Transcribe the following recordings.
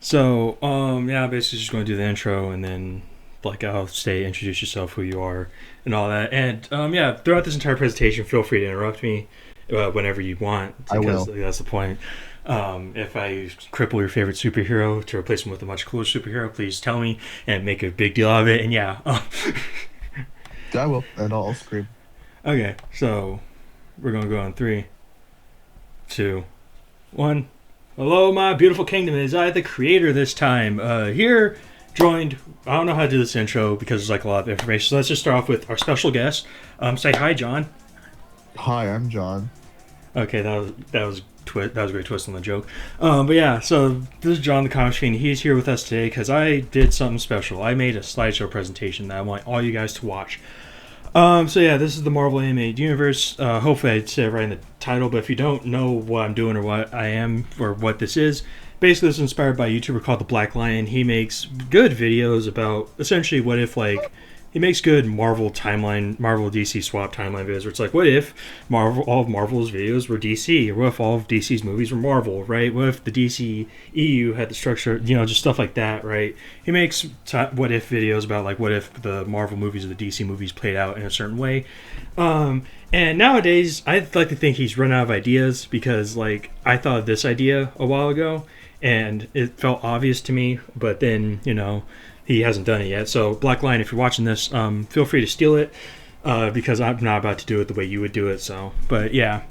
Yeah, basically just going to do the intro and then, like, I'll say introduce yourself, who you are, and all that. And, yeah, throughout this entire presentation, feel free to interrupt me whenever you want, I because will. like, that's the point. If I cripple your favorite superhero to replace him with a much cooler superhero, please tell me and make a big deal of it. And yeah, I will, and I'll scream. okay, so we're going to go on three, two, one. Hello, my beautiful kingdom. It is I, the creator, this time. Here, joined. I don't know how to do this intro because there's like a lot of information. So let's just start off with our special guest. Say hi, John. Hi, I'm John. Okay, that was a great twist on the joke. But yeah, so this is John the Comics Fiend. He's here with us today because I did something special. I made a slideshow presentation that I want all you guys to watch. So yeah, this is the Marvel Animated Universe. Hopefully I said it right in the title, but if you don't know what I'm doing or what I am or what this is, basically this is inspired by a YouTuber called the Black Lion. He makes good videos about essentially what if like he makes good Marvel DC swap timeline videos where it's like, what if all of Marvel's videos were DC? Or what if all of DC's movies were Marvel, right? What if the DC EU had the structure, just stuff like that, right? He makes what if videos about like what if the Marvel movies or the DC movies played out in a certain way. And nowadays, I'd like to think he's run out of ideas because like I thought of this idea a while ago and it felt obvious to me, but then he hasn't done it yet. So Black Lion, if you're watching this, feel free to steal it because I'm not about to do it the way you would do it. So, but yeah,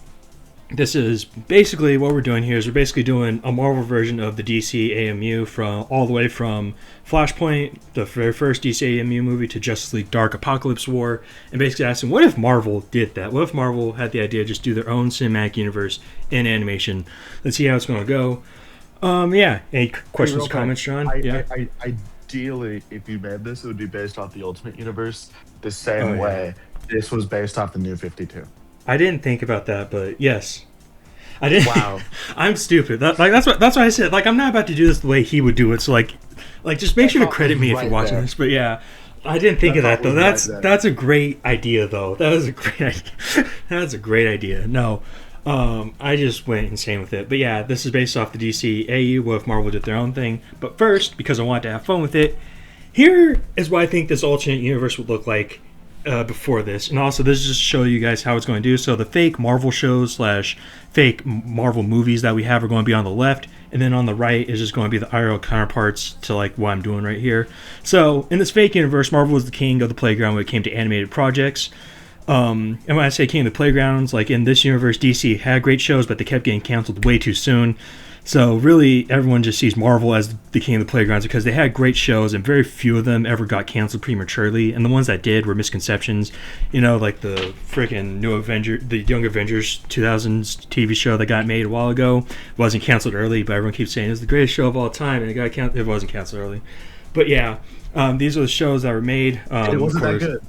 this is basically what we're doing here. Is we're basically doing a Marvel version of the DCAMU from all the way from Flashpoint, the very first DCAMU movie, to Justice League Dark Apocalypse War, and basically asking, what if Marvel did that? What if Marvel had the idea to just do their own cinematic universe in animation? Let's see how it's going to go. Yeah. Any Hey, questions, real quick. comments, John? Yeah. Ideally, if you made this, it would be based off the Ultimate Universe the Oh same yeah. way this was based off the New 52. I didn't think about that, but yes, I didn't. Wow. I'm stupid. That's why I said like I'm not about to do this the way he would do it. So like just make That sure to thought was credit me if you're right watching there. this. But yeah, I didn't think That of thought that though. was right there. That's a great idea though. That was a great idea. That's a great idea. No, I just went insane with it. But yeah, this is based off the DC AU. What if Marvel did their own thing? But first, because I want to have fun with it, here is what I think this alternate universe would look like before this, and also this is just to show you guys how it's going to do. So the fake Marvel shows slash fake Marvel movies that we have are going to be on the left, and then on the right is just going to be the IRL counterparts to like what I'm doing right here. So in this fake universe, Marvel was the king of the playground when it came to animated projects. And when I say king of the playgrounds, like in this universe, DC had great shows, but they kept getting canceled way too soon. So really, everyone just sees Marvel as the king of the playgrounds because they had great shows, and very few of them ever got canceled prematurely. And the ones that did were misconceptions. Like the freaking the Young Avengers 2000s TV show that got made a while ago wasn't canceled early, but everyone keeps saying it's the greatest show of all time, and it wasn't canceled early. But yeah, these are the shows that were made. It Of wasn't that course, good.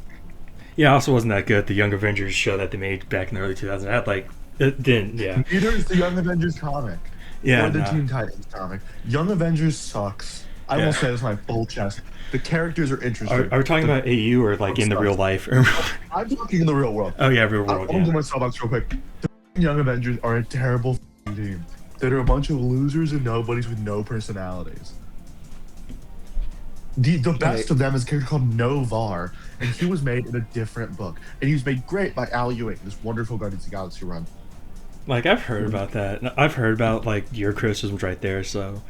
yeah, also wasn't that good. The Young Avengers show that they made back in the early 2000s, had like it didn't. Yeah, Neither is the Young Avengers comic yeah, or the nah. Teen Titans comic. Young Avengers sucks. I will Yeah. say this with my full chest. The characters are Are interesting. we talking The about AU or like book in the real sucks. life? I'm talking in the real world. Oh yeah, real I world. want to Yeah. do my soapbox real quick. The Young Avengers are a terrible team. They're a bunch of losers and nobodies with no personalities. The best Like, of them is a character called Novar, and he was made in a different book. And he was made great by Al Ewing, this wonderful Guardians of the Galaxy run. I've heard about that. I've heard about like your criticisms right there. So,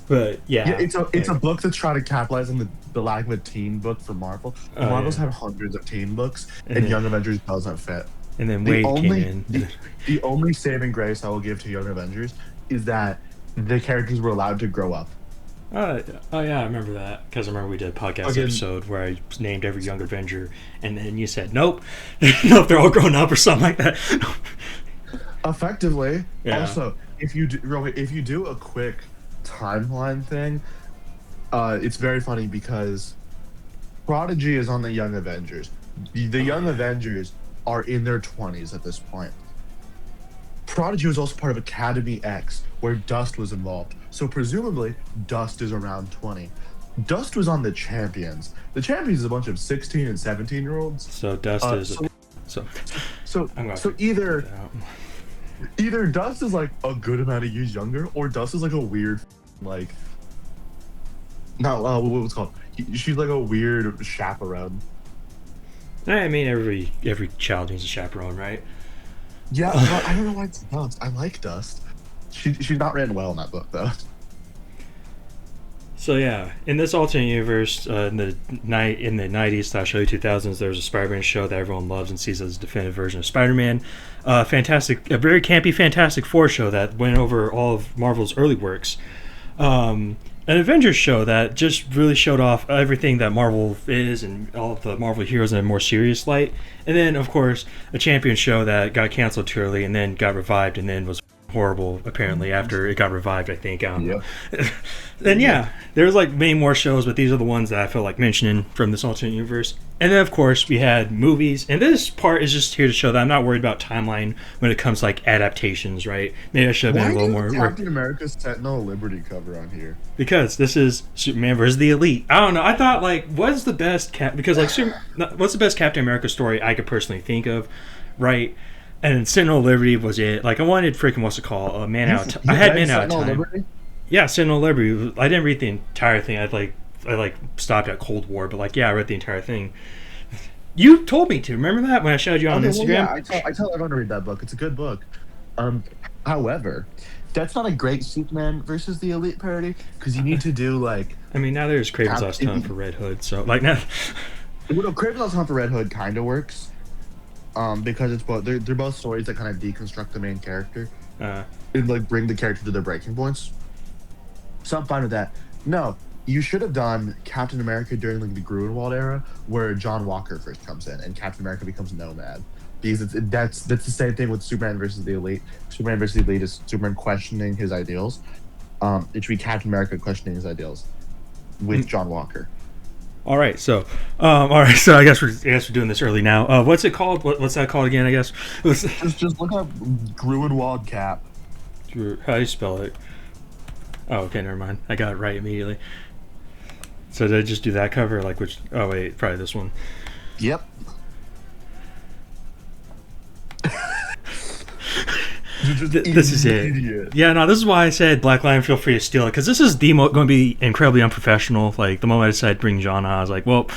but Yeah, yeah, it's a book that's trying to capitalize on the lack of a teen book for Marvel. oh Marvel's yeah, had hundreds of teen books, and and then Young Avengers doesn't fit. and then The Wade came only in. the only saving grace I will give to Young Avengers is that the characters were allowed to grow up. Oh yeah, I remember that because I remember we did a podcast Again, episode where I named every Young Avenger, and then you said nope, nope, they're all grown up or something like that. effectively. Yeah. Also, if you do a quick timeline thing, it's very funny because Prodigy is on the Young Avengers. The Oh Young yeah. Avengers are in their 20s at this point. Prodigy was also part of Academy X, where Dust was involved. So presumably, Dust is around 20. Dust was on the Champions. The Champions is a bunch of 16 and 17-year-olds. So Dust Uh, is a so, so so, I'm gonna so figure either that out. either Dust is like a good amount of years younger, or Dust is like a weird, like No, what was it called? She's like a weird chaperone. I mean, every child needs a chaperone, right? Yeah, but I don't know why it's Dust. I like Dust. She's not written well in that book though. So yeah, in this alternate universe, in the '90s / early 2000s, there was a Spider-Man show that everyone loves and sees as a definitive version of Spider-Man. Fantastic, a very campy Fantastic Four show that went over all of Marvel's early works. An Avengers show that just really showed off everything that Marvel is and all of the Marvel heroes in a more serious light. And then, of course, a Champion show that got canceled too early and then got revived and then was horrible apparently after it got revived, I think. I don't know. Then yeah, there's like many more shows, but these are the ones that I feel like mentioning from this alternate universe. And then of course we had movies, and this part is just here to show that I'm not worried about timeline when it comes to like adaptations, right? Maybe I should have been a little more. Captain America's Sentinel of Liberty cover on here? Because this is Superman versus the Elite. I don't know. I thought like what's the best what's the best Captain America story I could personally think of, right? And Sentinel of Liberty was it. Like I wanted freaking what's it called? Man Out. I had Man Out of Time. Liberty? Yeah, Sentinel of Liberty. I didn't read the entire thing. I stopped at Cold War, but like yeah, I read the entire thing. You told me to. Remember that when I showed you on Instagram? Well, yeah, I tell everyone to read that book. It's a good book. However, that's not a great Superman versus the Elite parody because you need to do like. I mean, now there's Kraven's Last Hunt for Red Hood, so like now. Well, Kraven's Last Hunt for Red Hood kind of works, because it's both they're both stories that kind of deconstruct the main character, and like bring the character to their breaking points. So I'm fine with that. No, you should have done Captain America during like the Grunwald era, where John Walker first comes in and Captain America becomes Nomad. Because that's the same thing with Superman versus the Elite. Superman versus the Elite is Superman questioning his ideals. It should be Captain America questioning his ideals with John Walker. All right, so I guess we're doing this early now. What's it called? What's that called again? I guess just look up Grunwald Cap. How do you spell it? Oh, okay, never mind. I got it right immediately. So did I just do that cover? Like which? Oh wait, probably this one. Yep. This is it. Yeah, no, this is why I said Black Lion. Feel free to steal it because this is going to be incredibly unprofessional. Like the moment I decided to bring John on, I was like, well,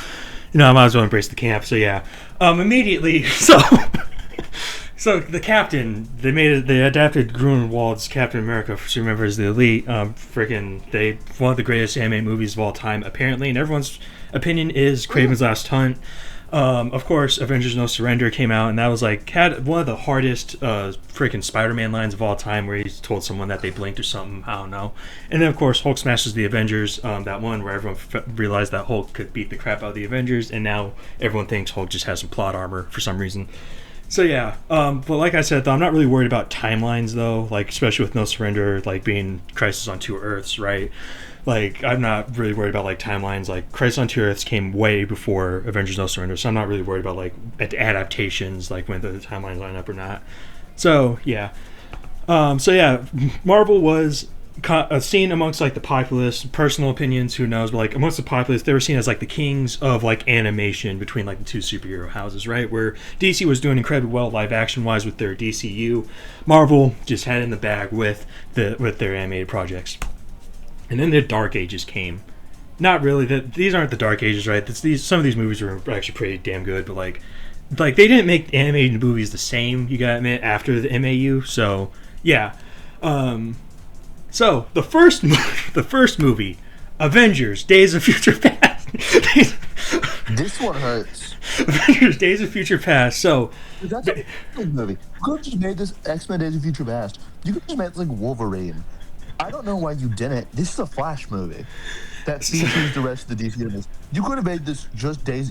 I might as well embrace the camp. So yeah, immediately. So the captain, they adapted Grunwald's Captain America for Superman vs. the Elite. They one of the greatest anime movies of all time, apparently, and everyone's opinion is Kraven's Last Hunt. Of course, Avengers No Surrender came out, and that was like had one of the hardest freaking Spider-Man lines of all time, where he told someone that they blinked or something. I don't know. And then of course, Hulk smashes the Avengers. That one where everyone realized that Hulk could beat the crap out of the Avengers, and now everyone thinks Hulk just has some plot armor for some reason. So yeah, but like I said, though, I'm not really worried about timelines, though. Like especially with No Surrender, like being Crisis on Two Earths, right? Like I'm not really worried about like timelines. Like Crisis on Two Earths came way before Avengers No Surrender, so I'm not really worried about like adaptations, like when the timelines line up or not. So yeah, Marvel was seen amongst like the populace, personal opinions, who knows, but like amongst the populace, they were seen as like the kings of like animation between like the two superhero houses, right? Where DC was doing incredibly well live action wise with their DCU, Marvel just had it in the bag with their animated projects. And then the Dark Ages came. Not really. These aren't the Dark Ages, right? Some of these movies were actually pretty damn good, but like they didn't make animated movies the same. You gotta admit after the MAU. So yeah. So the first movie, Avengers: Days of Future Past. This one hurts. Avengers: Days of Future Past. So that's a good movie. You could have just made this X-Men: Days of Future Past. You could have just made it like Wolverine. I don't know why you didn't. This is a Flash movie that features the rest of the DC universe. You could have made this just Days.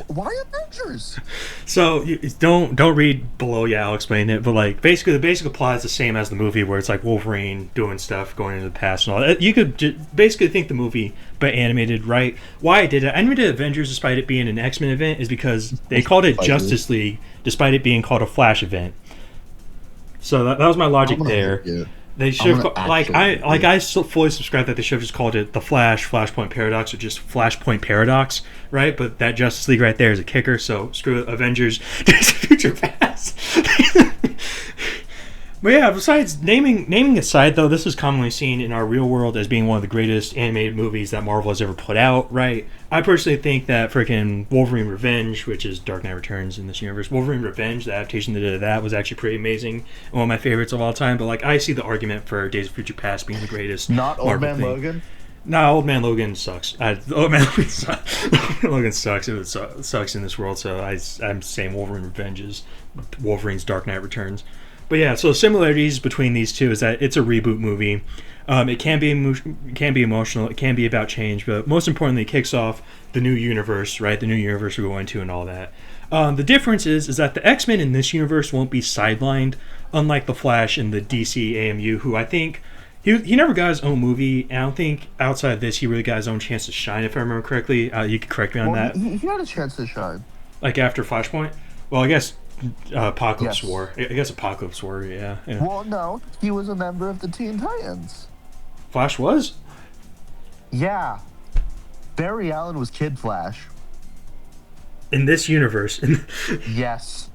Why Avengers? So don't read below. Yeah, I'll explain it. But like basically, the basic plot is the same as the movie, where it's like Wolverine doing stuff, going into the past and all that. You could basically think the movie, but animated, right? Why I did it? I never did Avengers, despite it being an X-Men event, is because they called it Justice League, despite it being called a Flash event. So that was my logic there. They should have, I still fully subscribe that they should have just called it the Flashpoint Paradox, or just Flashpoint Paradox, right? But that Justice League right there is a kicker, so screw it, Avengers, Days of Future Past. But yeah, besides naming aside, though, this is commonly seen in our real world as being one of the greatest animated movies that Marvel has ever put out, right? I personally think that freaking Wolverine Revenge, which is Dark Knight Returns in this universe, Wolverine Revenge, the adaptation they did of that was actually pretty amazing and one of my favorites of all time. But like, I see the argument for Days of Future Past being the greatest. Not Old Marvel Man thing. Logan? Nah, Old Man Logan sucks. Old Man Logan sucks. Logan sucks. It sucks in this world. So I'm saying Wolverine Revenge is Wolverine's Dark Knight Returns. But yeah, so similarities between these two is that it's a reboot movie. It can be emotional. It can be about change, but most importantly, it kicks off the new universe, right? The new universe we're going to and all that. The difference is that the X-Men in this universe won't be sidelined, unlike the Flash in the DCAMU, who I think he never got his own movie. And I don't think outside of this he really got his own chance to shine, if I remember correctly. You could correct me on that. He had a chance to shine. Like after Flashpoint? Well, I guess Apocalypse Yes. War. I guess Apocalypse War, yeah. Well, no, he was a member of the Teen Titans. Flash was? Yeah. Barry Allen was Kid Flash. In this universe. Yes.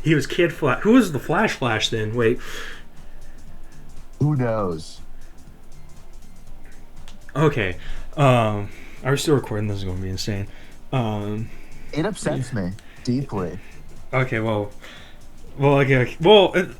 He was Kid Flash. Who was the Flash then? Wait. Who knows? Okay. Are we still recording? This is going to be insane. It upsets me deeply. Okay, I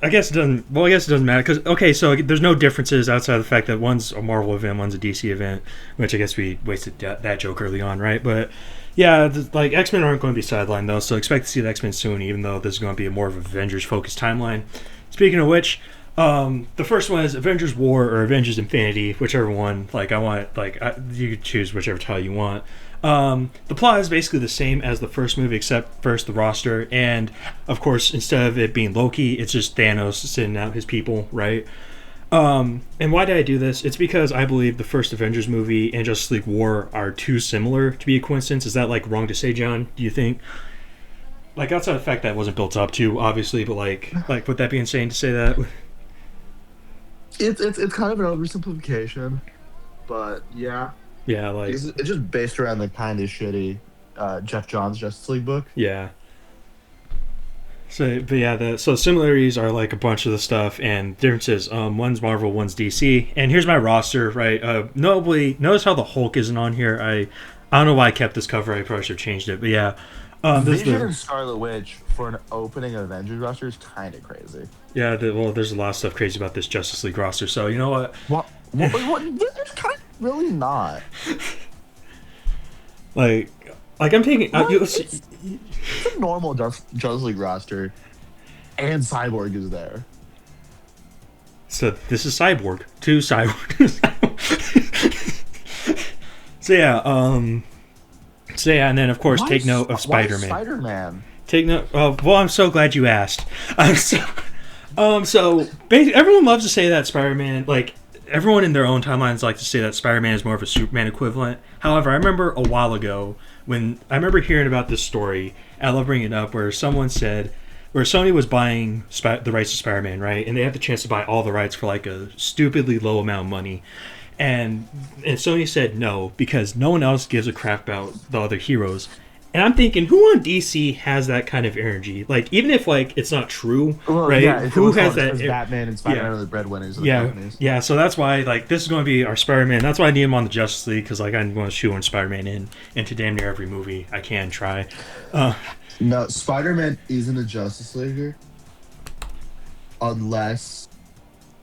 guess it doesn't matter because okay, so there's no differences outside of the fact that one's a Marvel event, one's a DC event, which I guess we wasted that joke early on, right? But yeah, like X-Men aren't going to be sidelined though, so expect to see the X-Men soon, even though this is going to be a more of an Avengers-focused timeline. Speaking of which, the first one is Avengers War or Avengers Infinity, whichever one. Like you could choose whichever title you want. The plot is basically the same as the first movie, except first the roster, and of course, instead of it being Loki, it's just Thanos sending out his people, right? And why did I do this? It's because I believe the first Avengers movie and Justice League War are too similar to be a coincidence. Is that like wrong to say, John? Do you think? Like outside of the fact that it wasn't built up to, obviously, but like would that be insane to say that? It's kind of an oversimplification, but yeah. Yeah, like It's just based around the kind of shitty Jeff Johns Justice League book. yeah. So, but yeah, so similarities are like a bunch of the stuff, and differences. One's Marvel, one's DC, and here's my roster. Right, notably, notice how the Hulk isn't on here. I don't know why I kept this cover. I probably should have changed it, but yeah. Vision and Scarlet Witch for an opening Avengers roster is kind of crazy. Yeah, there's a lot of stuff crazy about this Justice League roster. So you know what? What? There's kind of really not. Like I'm taking. It's a normal Justice League roster, and Cyborg is there. So this is Cyborg. Two Cyborg. So yeah, and then of course take note of Spider-Man. Spider-Man. Take note. Well, I'm so glad you asked. So basically, everyone loves to say that Spider-Man, like everyone in their own timelines, like to say that Spider-Man is more of a Superman equivalent. However, I remember a while ago when I remember hearing about this story. And I love bringing it up where someone said where Sony was buying the rights to Spider-Man, right, and they had the chance to buy all the rights for like a stupidly low amount of money. And Sony said no because no one else gives a crap about the other heroes. And I'm thinking, who on DC has that kind of energy? Like, even if like it's not true, right? Yeah, who has that? Batman and Spider-Man are the breadwinners of the Yeah, companies. yeah. So that's why like this is going to be our Spider-Man. That's why I need him on the Justice League because like I'm going to shoehorn Spider-Man into damn near every movie I can try. No, Spider-Man isn't a Justice Leaguer unless.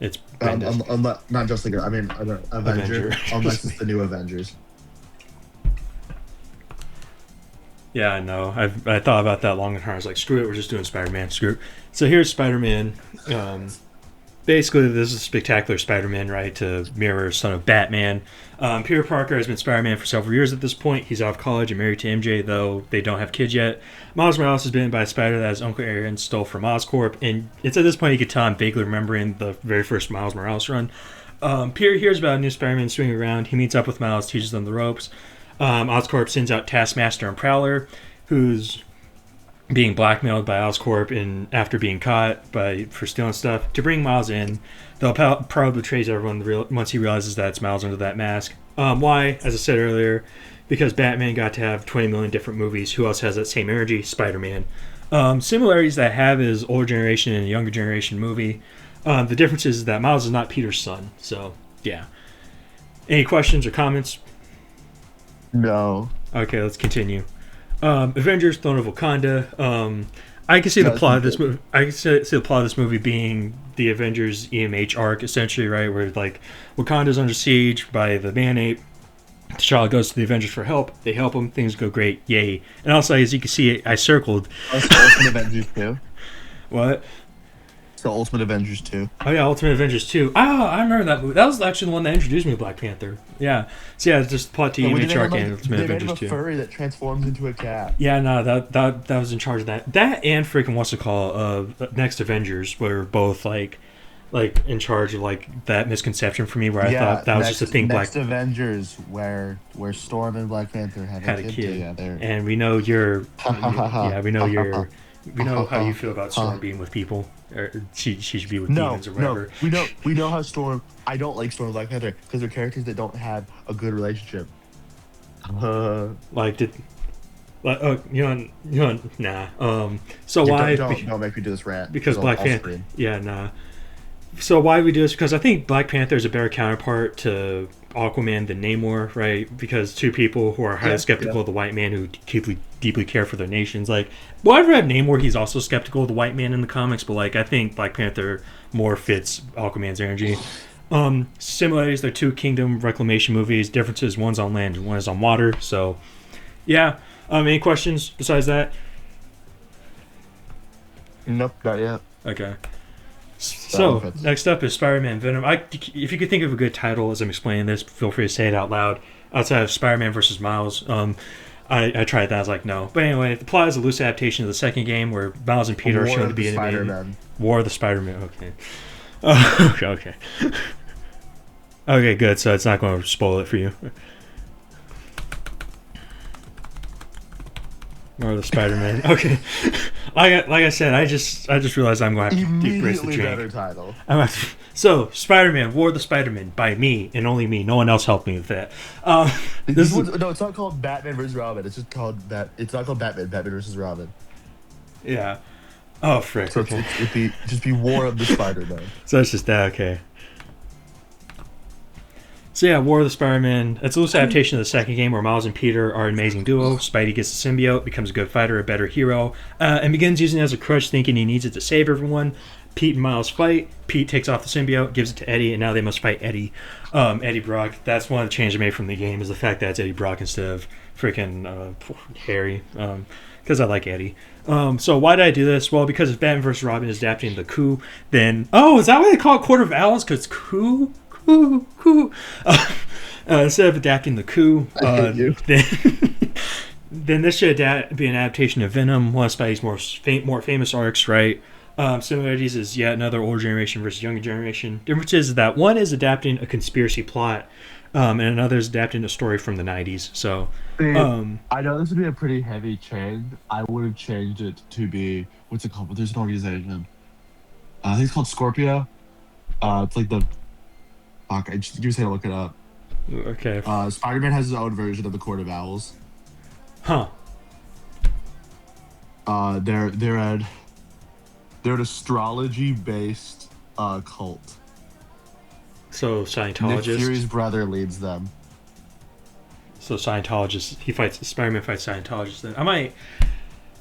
It's not Justice Leaguer. I mean, Avenger. Unless it's the new Avengers. Yeah, I know. I thought about that long and hard. I was like, screw it, we're just doing Spider-Man. Screw it. So here's Spider-Man. Basically, this is a spectacular Spider-Man, right, to mirror son of Batman. Peter Parker has been Spider-Man for several years at this point. He's out of college and married to MJ, though they don't have kids yet. Miles Morales has been by a spider that his Uncle Aaron stole from Oscorp, and it's at this point you can tell I'm vaguely remembering the very first Miles Morales run. Peter hears about a new Spider-Man swinging around. He meets up with Miles, teaches them the ropes. Oscorp sends out Taskmaster and Prowler, who's being blackmailed by Oscorp and after being caught for stealing stuff to bring Miles in. They'll probably betrays everyone once he realizes that it's Miles under that mask. Why? As I said earlier, because Batman got to have 20 million different movies. Who else has that same energy? Spider-Man. Similarities that I have is older generation and younger generation movie. The difference is that Miles is not Peter's son. So, yeah. Any questions or comments? No. Okay, let's continue. Avengers: Throne of Wakanda. I can see the plot of this movie. I can see the plot of this movie being the Avengers EMH arc, essentially, right? Where like Wakanda's under siege by the Man-Ape. T'Challa goes to the Avengers for help. They help him. Things go great. Yay! And also, as you can see, I circled. Ultimate Avengers 2. What? So Ultimate Avengers 2. Oh yeah, Ultimate Avengers 2. Oh, I remember that movie. That was actually the one that introduced me to Black Panther. Yeah. So yeah, it's just plot to EMH arc and Ultimate Avengers 2. They made him a furry that transforms into a cat. Yeah, no, that was in charge of that. That and freaking what's it called? Next Avengers were both like in charge of like that misconception for me where I thought that was just a thing. Next Avengers where Storm and Black Panther had a kid together. And we know we know how you feel about Storm being with people. Or she should be with demons or whatever. No, we know how Storm. I don't like Storm and Black Panther because they're characters that don't have a good relationship. Nah. So why? Don't make me do this rant. Because Black Panther. Yeah, nah. So why we do this? Because I think Black Panther is a better counterpart to Aquaman than Namor, right? Because two people who are highly skeptical of the white man who deeply care for their nations. Like, well, I've read Namor, he's also skeptical of the white man in the comics, but like I think Black Panther more fits Aquaman's energy. Similarities, they're two kingdom reclamation movies. Differences, one's on land and one is on water. So, yeah. Any questions besides that? Nope, not yet. Okay. So, next up is Spider-Man Venom. If you could think of a good title as I'm explaining this, feel free to say it out loud. Outside of Spider-Man versus Miles, I tried that. I was like, no. But anyway, the plot is a loose adaptation of the second game where Miles and Peter are shown to be in War of the Spider-Man. Okay. Okay. Okay, good. So it's not going to spoil it for you. Or the Spider-Man. Okay. Like I said, I just realized I'm going to have to deep-brace the drink. Better title. So, Spider-Man, War of the Spider-Man, by me, and only me. No one else helped me with that. No, it's not called Batman vs. Robin. It's just called It's not called Batman vs. Robin. Yeah. Oh, frick. So okay. it'd just be War of the Spider-Man. So it's just that, okay. So yeah, War of the Spider-Man. It's a loose adaptation of the second game where Miles and Peter are an amazing duo. Spidey gets the symbiote, becomes a good fighter, a better hero, and begins using it as a crutch, thinking he needs it to save everyone. Pete and Miles fight. Pete takes off the symbiote, gives it to Eddie, and now they must fight Eddie. Eddie Brock. That's one of the changes I made from the game is the fact that it's Eddie Brock instead of freaking Harry. Because I like Eddie. So why did I do this? Well, because if Batman vs. Robin is adapting the coup, then... Oh, is that why they call it Court of Owls? Because coup? Instead of adapting the coup, then this should be an adaptation of Venom, one of Spidey's more famous arcs, right? Similarities is yet another older generation versus younger generation. Difference is that one is adapting a conspiracy plot, and another is adapting a story from the 90s. So, I know this would be a pretty heavy change. I would have changed it to be what's it called? But there's an organization. I think it's called Scorpio. It's like the. Fuck, I just had to look it up. Okay. Spider-Man has his own version of the Court of Owls. Huh. They're an astrology-based cult. So Scientologist. Nick Fury's brother leads them. So Scientologist. Spider-Man fights Scientologist. Then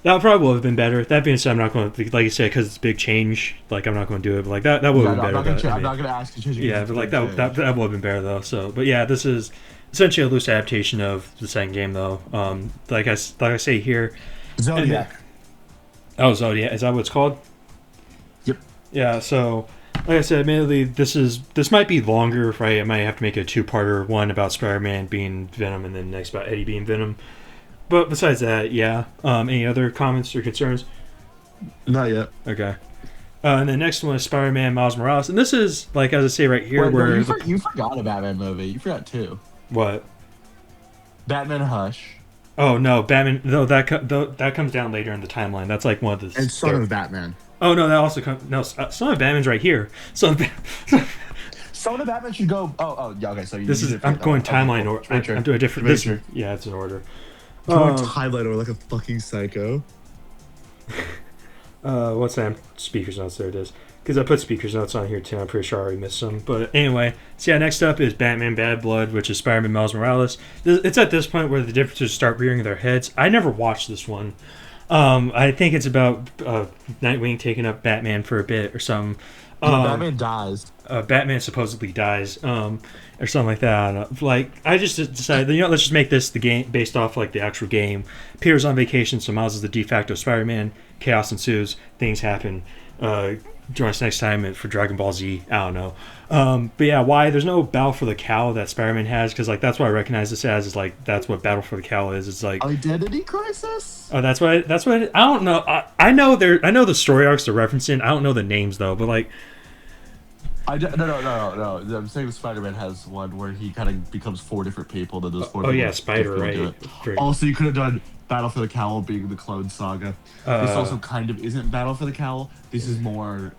that probably would have been better. That being said, I'm not going to, like you said, because it's a big change. Like I'm not going to do it. But like that would have been better. I'm not going to ask you to change. Yeah, but like that would have been better though. So, but yeah, this is essentially a loose adaptation of the second game though. Like I say here, Zodiac. Zodiac. Is that what it's called? Yep. Yeah. So, like I said, admittedly, this might be longer, right? I might have to make a two-parter, one about Spider-Man being Venom, and then next about Eddie being Venom. But besides that, yeah. Any other comments or concerns? Not yet. Okay. And the next one is Spider-Man Miles Morales. And this is, like, as I say right here, where... You forgot a Batman movie. You forgot two. What? Batman Hush. Oh, no. Batman... No, that comes down later in the timeline. That's, like, one of the... And Son of Batman. Oh, no, that also comes... No, Son of Batman's right here. Son of Batman should go... Oh, yeah, okay, so... I'm going timeline order. I'm doing a different... Yeah, it's an order. Timeline order like a fucking psycho. What's that? Speakers notes. There it is. Because I put speakers notes on here too. I'm pretty sure I already missed some. But anyway, so yeah, next up is Batman Bad Blood, which is Spider-Man Miles Morales. It's at this point where the differences start rearing their heads. I never watched this one. I think it's about Nightwing taking up Batman for a bit or something. Batman dies. Batman supposedly dies, or something like that. I don't know. Like, I just decided, let's just make this the game based off like the actual game. Peter's on vacation, so Miles is the de facto Spider-Man. Chaos ensues. Things happen. Join us next time for Dragon Ball Z. I don't know. But yeah, why there's no Battle for the Cowl that Spider-Man has? Because like that's what I recognize this as. Is like that's what Battle for the Cowl is. It's like Identity Crisis. Oh, that's what. I don't know. I know I know the story arcs they're referencing. I don't know the names though. But like. No. I'm saying Spider-Man has one where he kind of becomes 4 different people. That does 4 Oh yeah, Spider, right? Also, you could have done Battle for the Cowl being the Clone Saga. This also kind of isn't Battle for the Cowl. This is more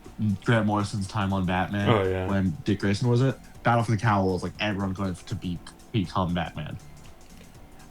Grant Morrison's time on Batman. Oh yeah. When Dick Grayson was it. Battle for the Cowl is like everyone going to become Batman.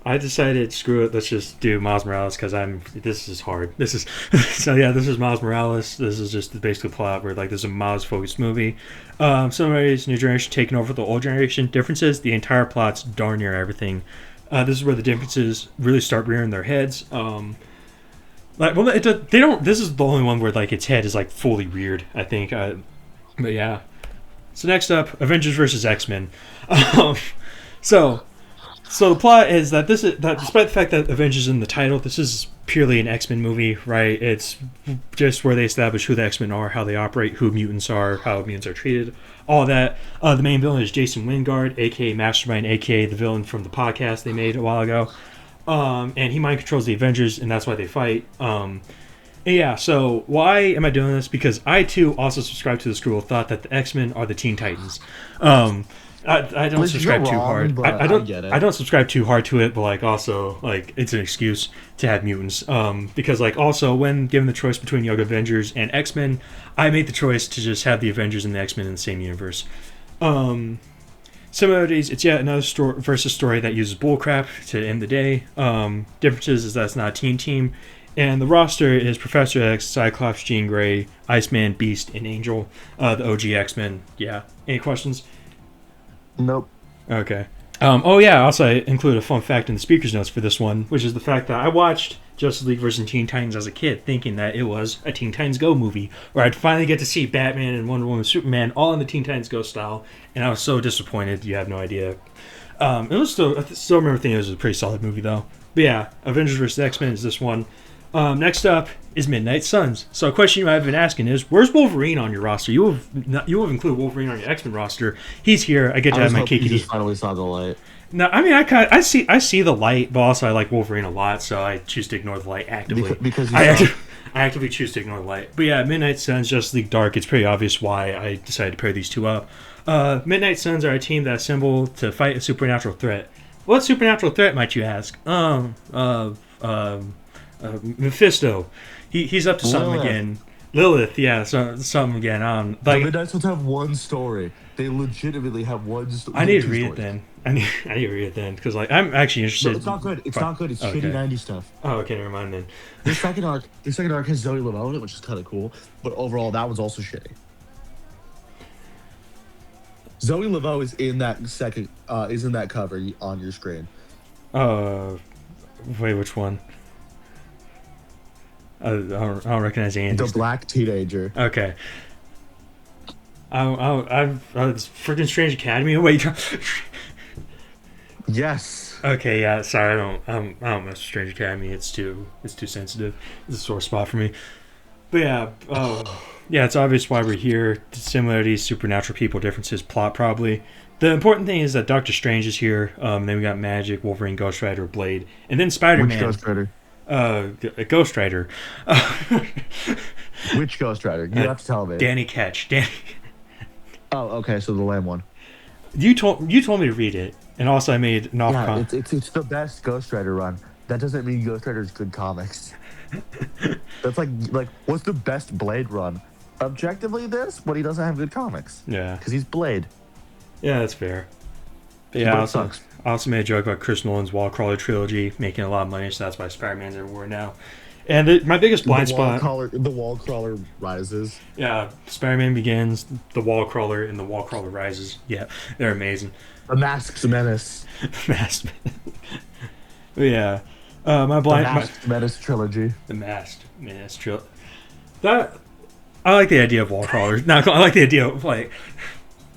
I decided, screw it, let's just do Miles Morales because this is hard. This is, so yeah, this is Miles Morales. This is just basically the plot where, like, this is a Miles-focused movie. Somebody's new generation taking over the old generation. Differences, the entire plot's darn near everything. This is where the differences really start rearing their heads. Like, well, they don't, this is the only one where, like, its head is, like, fully reared, I think. But yeah. So next up, Avengers versus X-Men. So the plot is that despite the fact that Avengers is in the title, this is purely an X-Men movie, right? It's just where they establish who the X-Men are, how they operate, who mutants are, how mutants are treated, all that. The main villain is Jason Wingard, aka Mastermind, aka the villain from the podcast they made a while ago. And he mind controls the Avengers, and that's why they fight. And yeah, so why am I doing this? Because I too also subscribe to the school of thought that the X-Men are the Teen Titans. I don't subscribe too hard. I don't subscribe too hard to it, but like also like it's an excuse to have mutants. Because like also when given the choice between Young Avengers and X-Men, I made the choice to just have the Avengers and the X-Men in the same universe. Similarities, it's yet another story that uses bullcrap to end the day. Differences is that it's not a team. And the roster is Professor X, Cyclops, Jean Grey, Iceman, Beast, and Angel. The OG X-Men. Yeah. Any questions? Nope. Okay. Oh yeah, also I included a fun fact in the speaker's notes for this one, which is the fact that I watched Justice League vs. Teen Titans as a kid, thinking that it was a Teen Titans Go movie, where I'd finally get to see Batman and Wonder Woman and Superman all in the Teen Titans Go style, and I was so disappointed, you have no idea. I still remember thinking it was a pretty solid movie though. But yeah, Avengers vs. X-Men is this one. Next up is Midnight Suns. So a question you might have been asking is, where's Wolverine on your roster? You have included Wolverine on your X-Men roster. He's here. I get to have my cake and eat. Finally saw the light. No, I mean I see the light, but also I like Wolverine a lot, so I choose to ignore the light actively. Because I actively choose to ignore the light. But yeah, Midnight Suns, Justice League Dark. It's pretty obvious why I decided to pair these two up. Midnight Suns are a team that assemble to fight a supernatural threat. What supernatural threat, might you ask? Mephisto. He's up to something again. Lilith, yeah, something again. Like, the Midnight Suns have one story. They legitimately have one story. I need to read it then. I need to read it then because like I'm actually interested. No, it's not good. It's not good. It's shitty 90s stuff. Oh, okay, never mind then. The second arc has Zoe Laveau in it, which is kind of cool. But overall, that was also shitty. Zoe Laveau is in that cover on your screen. Wait, which one? I don't recognize Andy. The black teenager. Okay. It's freaking Strange Academy. Wait. Yes. Okay, yeah. Sorry, I don't mess with Strange Academy. It's too sensitive. It's a sore spot for me. But yeah, yeah. It's obvious why we're here. Similarities, supernatural people, differences, plot probably. The important thing is that Doctor Strange is here. Then we got Magic, Wolverine, Ghost Rider, Blade, and then Spider-Man. Which Ghost Rider? Ghost Rider. Which Ghost Rider? You have to tell me. Danny Ketch. Danny. Oh, okay. So the lame one. You told me to read it, and also I made an off. Yeah, it's the best Ghost Rider run. That doesn't mean Ghost Rider is good comics. That's like what's the best Blade run? Objectively, this, but he doesn't have good comics. Yeah, because he's Blade. Yeah, that's fair. But yeah, I also made a joke about Chris Nolan's Wallcrawler trilogy making a lot of money, so that's why Spider-Man's everywhere now. And my biggest blind spot. The wall crawler rises. Yeah, Spider-Man Begins, the Wall Crawler, and the Wall Crawler Rises. Yeah, they're amazing. The Masked Menace. Masked yeah. My blind. The Masked Menace trilogy. The Masked Menace trilogy. That. I like the idea of wall crawlers. No, I like the idea of, like.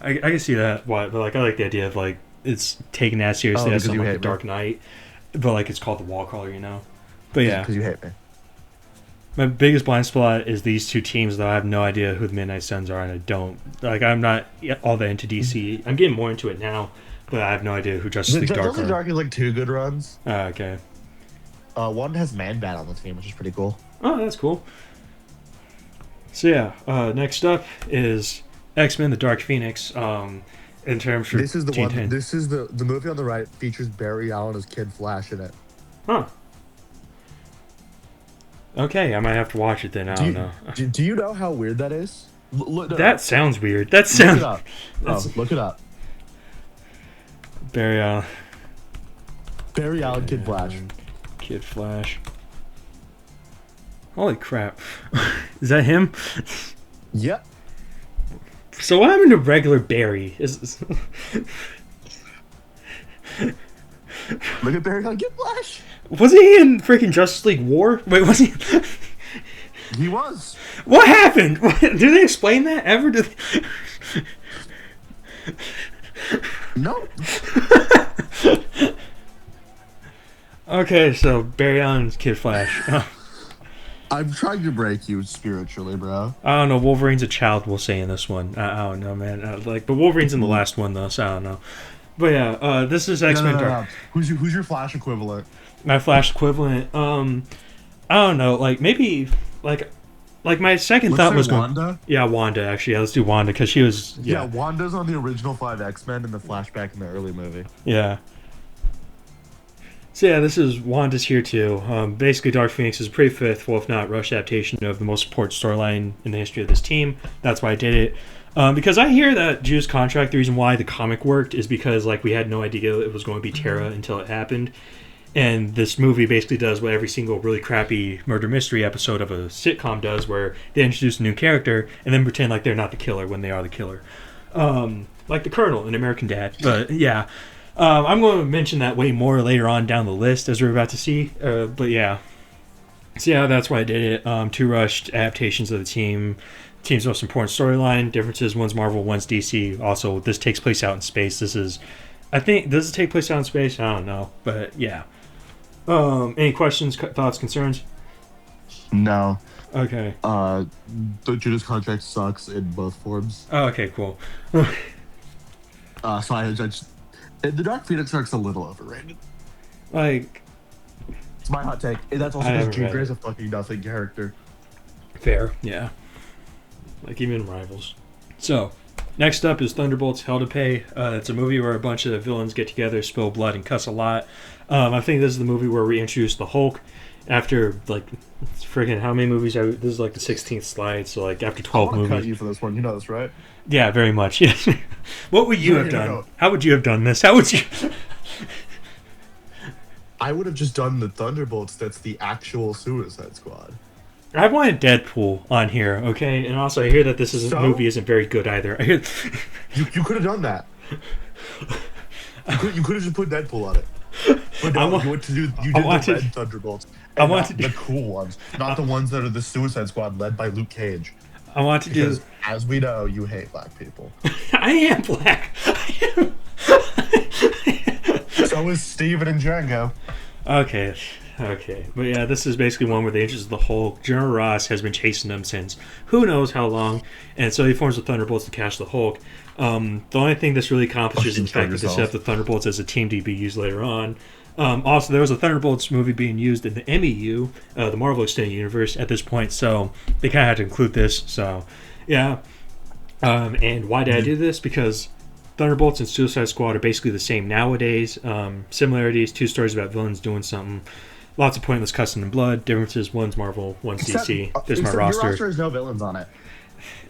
I can see that, but like I like the idea of, like, it's taking that seriously as something like The Dark Knight, but like it's called the wall crawler, you know. But yeah, because you hate me. My biggest blind spot is these two teams, though. I have no idea who the Midnight Suns are, and I don't like. I'm not all that into DC. I'm getting more into it now, but I have no idea who Justice League Dark are. Justice League Dark is like 2 good runs. Okay. One has Man-Bat on the team, which is pretty cool. Oh, that's cool. So yeah, next up is X-Men: The Dark Phoenix. In terms for this is the G10. one. This is the movie on the right features Barry Allen as Kid Flash in it. Huh. Okay, I might have to watch it then. I don't know. Do you know how weird that is? That sounds weird. That sounds. Look it up. Look it up. Barry Allen. Barry Allen, Kid Flash. Kid Flash. Holy crap! Is that him? Yep. So what happened to regular Barry? Look at Barry Allen, Kid Flash. Wasn't he in freaking Justice League War? Wait, was he? He was. What happened? Do they explain that ever? No. Okay, so Barry Allen's Kid Flash. I'm trying to break you spiritually, bro. I don't know. Wolverine's a child, we'll say in this one. I don't know, man. But Wolverine's in the last one though, so I don't know. But yeah, this is X-Men. No. Who's your Flash equivalent? My Flash equivalent. I don't know. Like maybe like my second thought was Wanda. Yeah, Wanda. Actually, yeah, let's do Wanda because she was. Yeah, Wanda's on the original 5 X-Men in the flashback in the early movie. Yeah. So yeah, this is Wanda's here too. Basically, Dark Phoenix is a pretty faithful, if not rushed, adaptation of the most important storyline in the history of this team. That's why I did it. Because I hear that Jew's contract, the reason why the comic worked is because like we had no idea it was going to be Terra until it happened. And this movie basically does what every single really crappy murder mystery episode of a sitcom does, where they introduce a new character and then pretend like they're not the killer when they are the killer. Like the Colonel in American Dad. But yeah. I'm going to mention that way more later on down the list, as we're about to see. But yeah. So yeah, that's why I did it. 2 rushed adaptations of the team's most important storyline. Differences, one's Marvel, one's DC. Also, this takes place out in space. Does it take place out in space? I don't know. But yeah. Any questions, thoughts, concerns? No. Okay. The Judas contract sucks in both forms. Oh, okay, cool. So I just... The Dark Phoenix arc's a little overrated. Like... It's my hot take. That's also because Jean Grey's a fucking nothing character. Fair, yeah. Like even Rivals. So, next up is Thunderbolts Hell to Pay. It's a movie where a bunch of villains get together, spill blood, and cuss a lot. I think this is the movie where we introduce the Hulk after, like, friggin' how many movies? This is like the 16th slide, so like after 12 movies. I cut you for this one. You know this, right? Yeah, very much. Yes. What would you have done? No. How would you have done this? How would you... I would have just done the Thunderbolts. That's the actual Suicide Squad. I wanted Deadpool on here, okay? And also, I hear that this movie isn't very good either. You could have done that. You could have just put Deadpool on it. But no, you did the red Thunderbolts. The cool ones, not the ones that are the Suicide Squad led by Luke Cage. I want to because, as we know, you hate black people. I am black. So is Steven and Django. Okay. But yeah, this is basically one where they introduce the Hulk. General Ross has been chasing them since who knows how long, and so he forms the Thunderbolts to catch the Hulk. The only thing this really accomplishes is the fact that they set up the Thunderbolts as a team to be used later on. Also, there was a Thunderbolts movie being used in the MEU, the Marvel Extended Universe, at this point, so they kind of had to include this. So, yeah. And why did I do this? Because Thunderbolts and Suicide Squad are basically the same nowadays. Similarities, 2 stories about villains doing something. Lots of pointless cussing and blood. Differences, one's Marvel, one's DC. There's my roster. Your roster has no villains on it.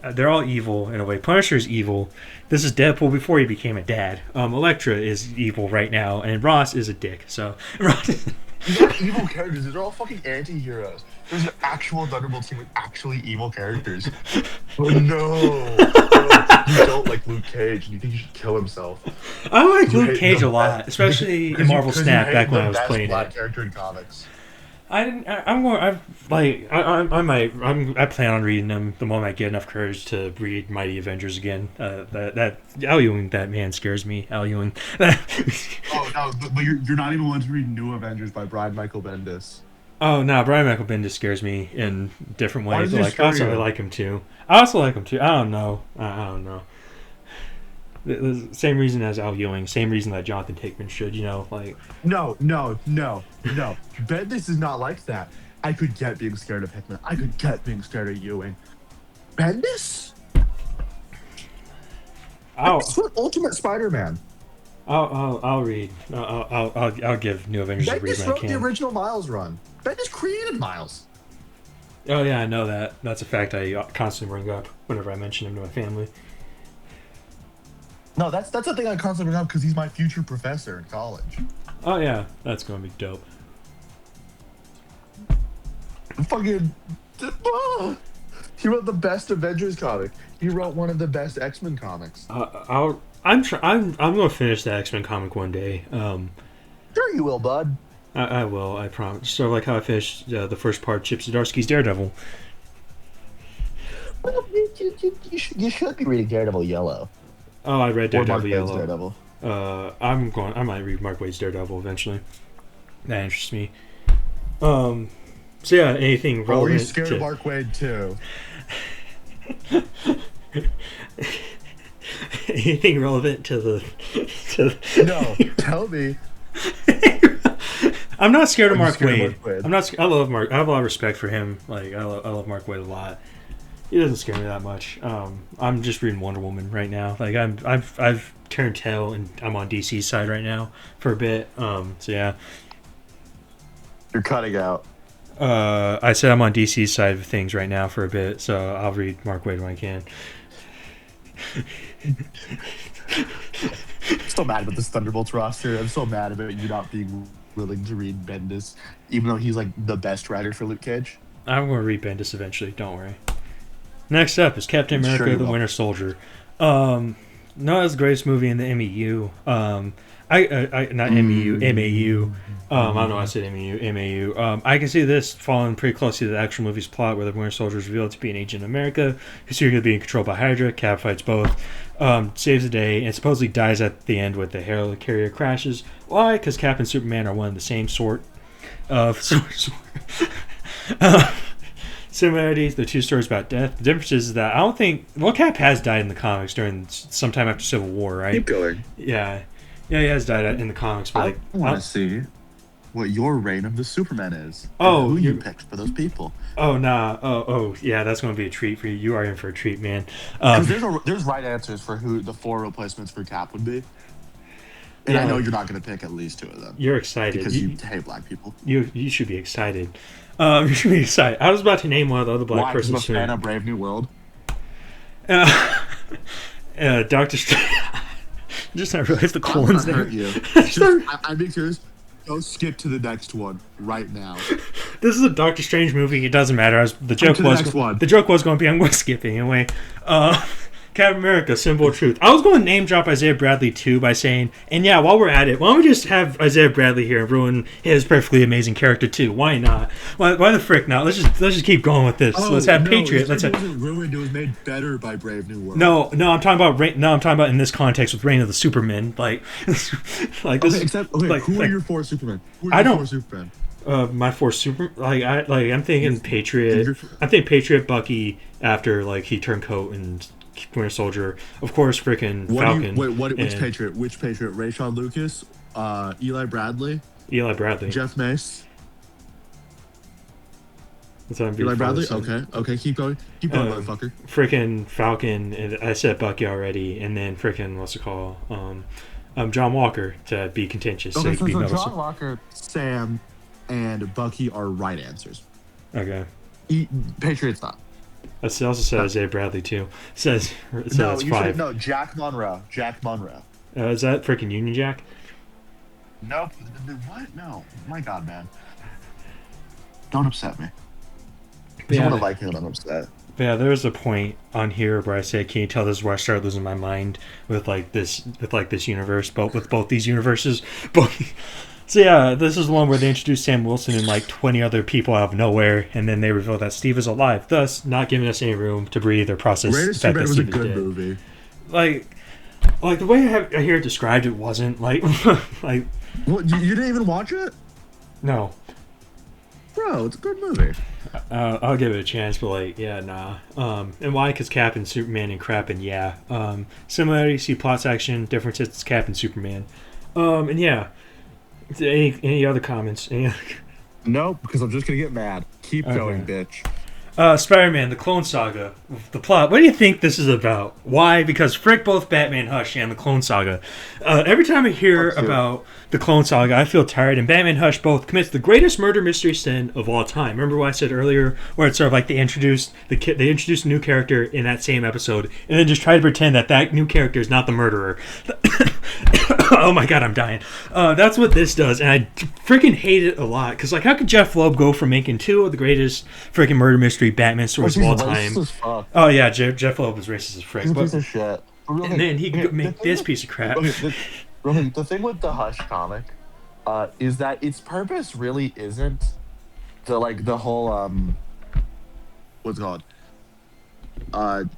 They're all evil in a way. Punisher's evil. This is Deadpool before he became a dad. Elektra is evil right now, and Ross is a dick. So Ross. These aren't evil characters. These are all fucking anti-heroes. There's an actual Thunderbolt team with actually evil characters. Oh no! You don't like Luke Cage, and you think he should kill himself. I like You Luke hate Cage the a lot, best- especially in because you- Marvel because you Snap hate back when the I was best playing black it. character in comics. I didn't. I'm going. I plan on reading them the moment I get enough courage to read Mighty Avengers again. That Al Ewing, that man scares me. Al Ewing. Oh no, but you're not even willing to read New Avengers by Brian Michael Bendis. Oh no, Brian Michael Bendis scares me in different Why ways. does he Like scare also, I you? like him too. I also like him too. I don't know. I don't know. The same reason as Al Ewing. Same reason that Jonathan Hickman should. You know, like. No. Bendis is not like that. I could get being scared of Hickman. I could get being scared of Ewing. Bendis? It's what Ultimate Spider-Man. I'll read. I'll give New Avengers a read Bendis when I wrote the can. original Miles run. Bendis created Miles. Oh yeah, I know that. That's a fact I constantly bring up whenever I mention him to my family. No, that's the thing I constantly bring up because he's my future professor in college. Oh yeah, that's gonna be dope. Fucking. He wrote the best Avengers comic. He wrote one of the best X-Men comics. I'm gonna finish the X-Men comic one day. Sure you will, bud. I will. I promise. So like how I finished the first part, Chip Zdarsky's Daredevil. Well, you should be reading Daredevil Yellow. Oh, I read Or Mark Daredevil Waid's Yellow. Daredevil. I might read Mark Waid's Daredevil eventually. That interests me. So yeah, anything Oh, are you relevant scared to of Mark Waid too? anything relevant to the No, tell me. I'm not scared of Are you Mark scared of Waid. Mark Waid? I'm not. I love Mark. I have a lot of respect for him. Like I love Mark Waid a lot. He doesn't scare me that much. I'm just reading Wonder Woman right now. Like I've turned tail and I'm on DC's side right now for a bit. So yeah. You're cutting out. I said I'm on DC's side of things right now for a bit, so I'll read Mark Waid when I can. I'm so mad about this Thunderbolts roster. I'm so mad about you not being willing to read Bendis, even though he's like the best writer for Luke Cage. I'm going to read Bendis eventually. Don't worry. Next up is Captain I'm America: sure you The will. Winter Soldier. No, that's the greatest movie in the MEU. Not MEU, MAU. I don't know why I said MEU, MAU. I can see this following pretty closely to the actual movie's plot, where the Winter Soldier is revealed to be an agent of America who's secretly being controlled by Hydra. Cap fights both, saves the day, and supposedly dies at the end with the helicarrier crashes. Why? Because Cap and Superman are one of the same sort of similarities. The two stories about death. The difference is that I don't think Cap has died in the comics during sometime after Civil War, right? Keep going. Yeah, he has died in the comics, but like, I want to see what your reign of the Superman is. Oh, and who you you're- picked for those people. oh nah, yeah, that's going to be a treat for you. You are in for a treat, man. Because there's right answers for who the 4 replacements for Cap would be. And I Yeah. know you're not going to pick at least 2 of them. You're excited. Because you hate black people. You should be excited. You should be excited. I was about to name one of the other black Why? Because persons. I'm a fan of Brave New World. Doctor Strange. Just not realized the colon's Not there. hurt you. I'm being serious. Go skip to the next one right now. This is a Doctor Strange movie. It doesn't matter. The to joke the was next one. the joke was going to be I'm going to skip it anyway. Captain America, Symbol of Truth. I was going to name drop Isaiah Bradley too by saying, and yeah, while we're at it, why don't we just have Isaiah Bradley here and ruin his perfectly amazing character too? Why not? Why the frick not? Let's just keep going with this. Let's have Patriot. Let's It have. wasn't ruined. It was made better by Brave New World. No, I'm talking about I'm talking about in this context with Reign of the Supermen. Like this. Who are your 4 Supermen? Who are I your don't- 4 Supermen? My 4 super I'm thinking Patriot. I'm thinking Patriot, Bucky after like he turned coat and Winter Soldier. Of course, freaking Falcon. Which and Patriot? Which Patriot? Rayshon Lucas, Eli Bradley, Eli Bradley. Jeff Mace, That's what I'm Eli being Bradley. followed. Okay, keep going, motherfucker. Freaking Falcon. And I said Bucky already, and then freaking what's it called? John Walker to be contentious. Okay, he so could be John Walker, Sam, and Bucky are right answers. Okay. Patriots not. It also says Isaiah Bradley too. So No, that's you 5. should no Jack Monroe. Jack Monroe. Is that freaking Union Jack? Nope. What? No. My God, man. Don't upset me. But You want yeah, to like me when I'm upset. but yeah, there's a point on here where I say, "Can you tell this is where I started losing my mind with this universe, but with both these universes?" But so yeah, this is the one where they introduce Sam Wilson and like 20 other people out of nowhere, and then they reveal that Steve is alive, thus not giving us any room to breathe or process the Greatest Two fact Men that was a Steve is good dead. movie. Like, like the way I hear it described, it wasn't like, like What? You didn't even watch it, no. bro? It's a good movie. I'll give it a chance, but like, yeah, nah. And why? Because Cap and Superman and crap, and yeah. Similarity, see plot section, differences, it's Cap and Superman. And yeah. Any other comments? Nope, because I'm just gonna get mad. Keep going, bitch. Spider-Man, the Clone Saga, the plot. What do you think this is about? Why? Because frick both Batman Hush and the Clone Saga. Every time I hear about the Clone Saga, I feel tired. And Batman Hush both commits the greatest murder mystery sin of all time. Remember what I said earlier, where it's sort of like they introduced a new character in that same episode, and then just try to pretend that new character is not the murderer. Oh my god, I'm dying. That's what this does, and I freaking hate it a lot. Because like, how could Jeff Loeb go from making two of the greatest freaking murder mystery Batman stories of all time? Oh yeah, Jeff Loeb was racist as frick. He's a piece of shit. And then he could make this piece of crap. The thing with the Hush comic is that its purpose really isn't the whole what's it called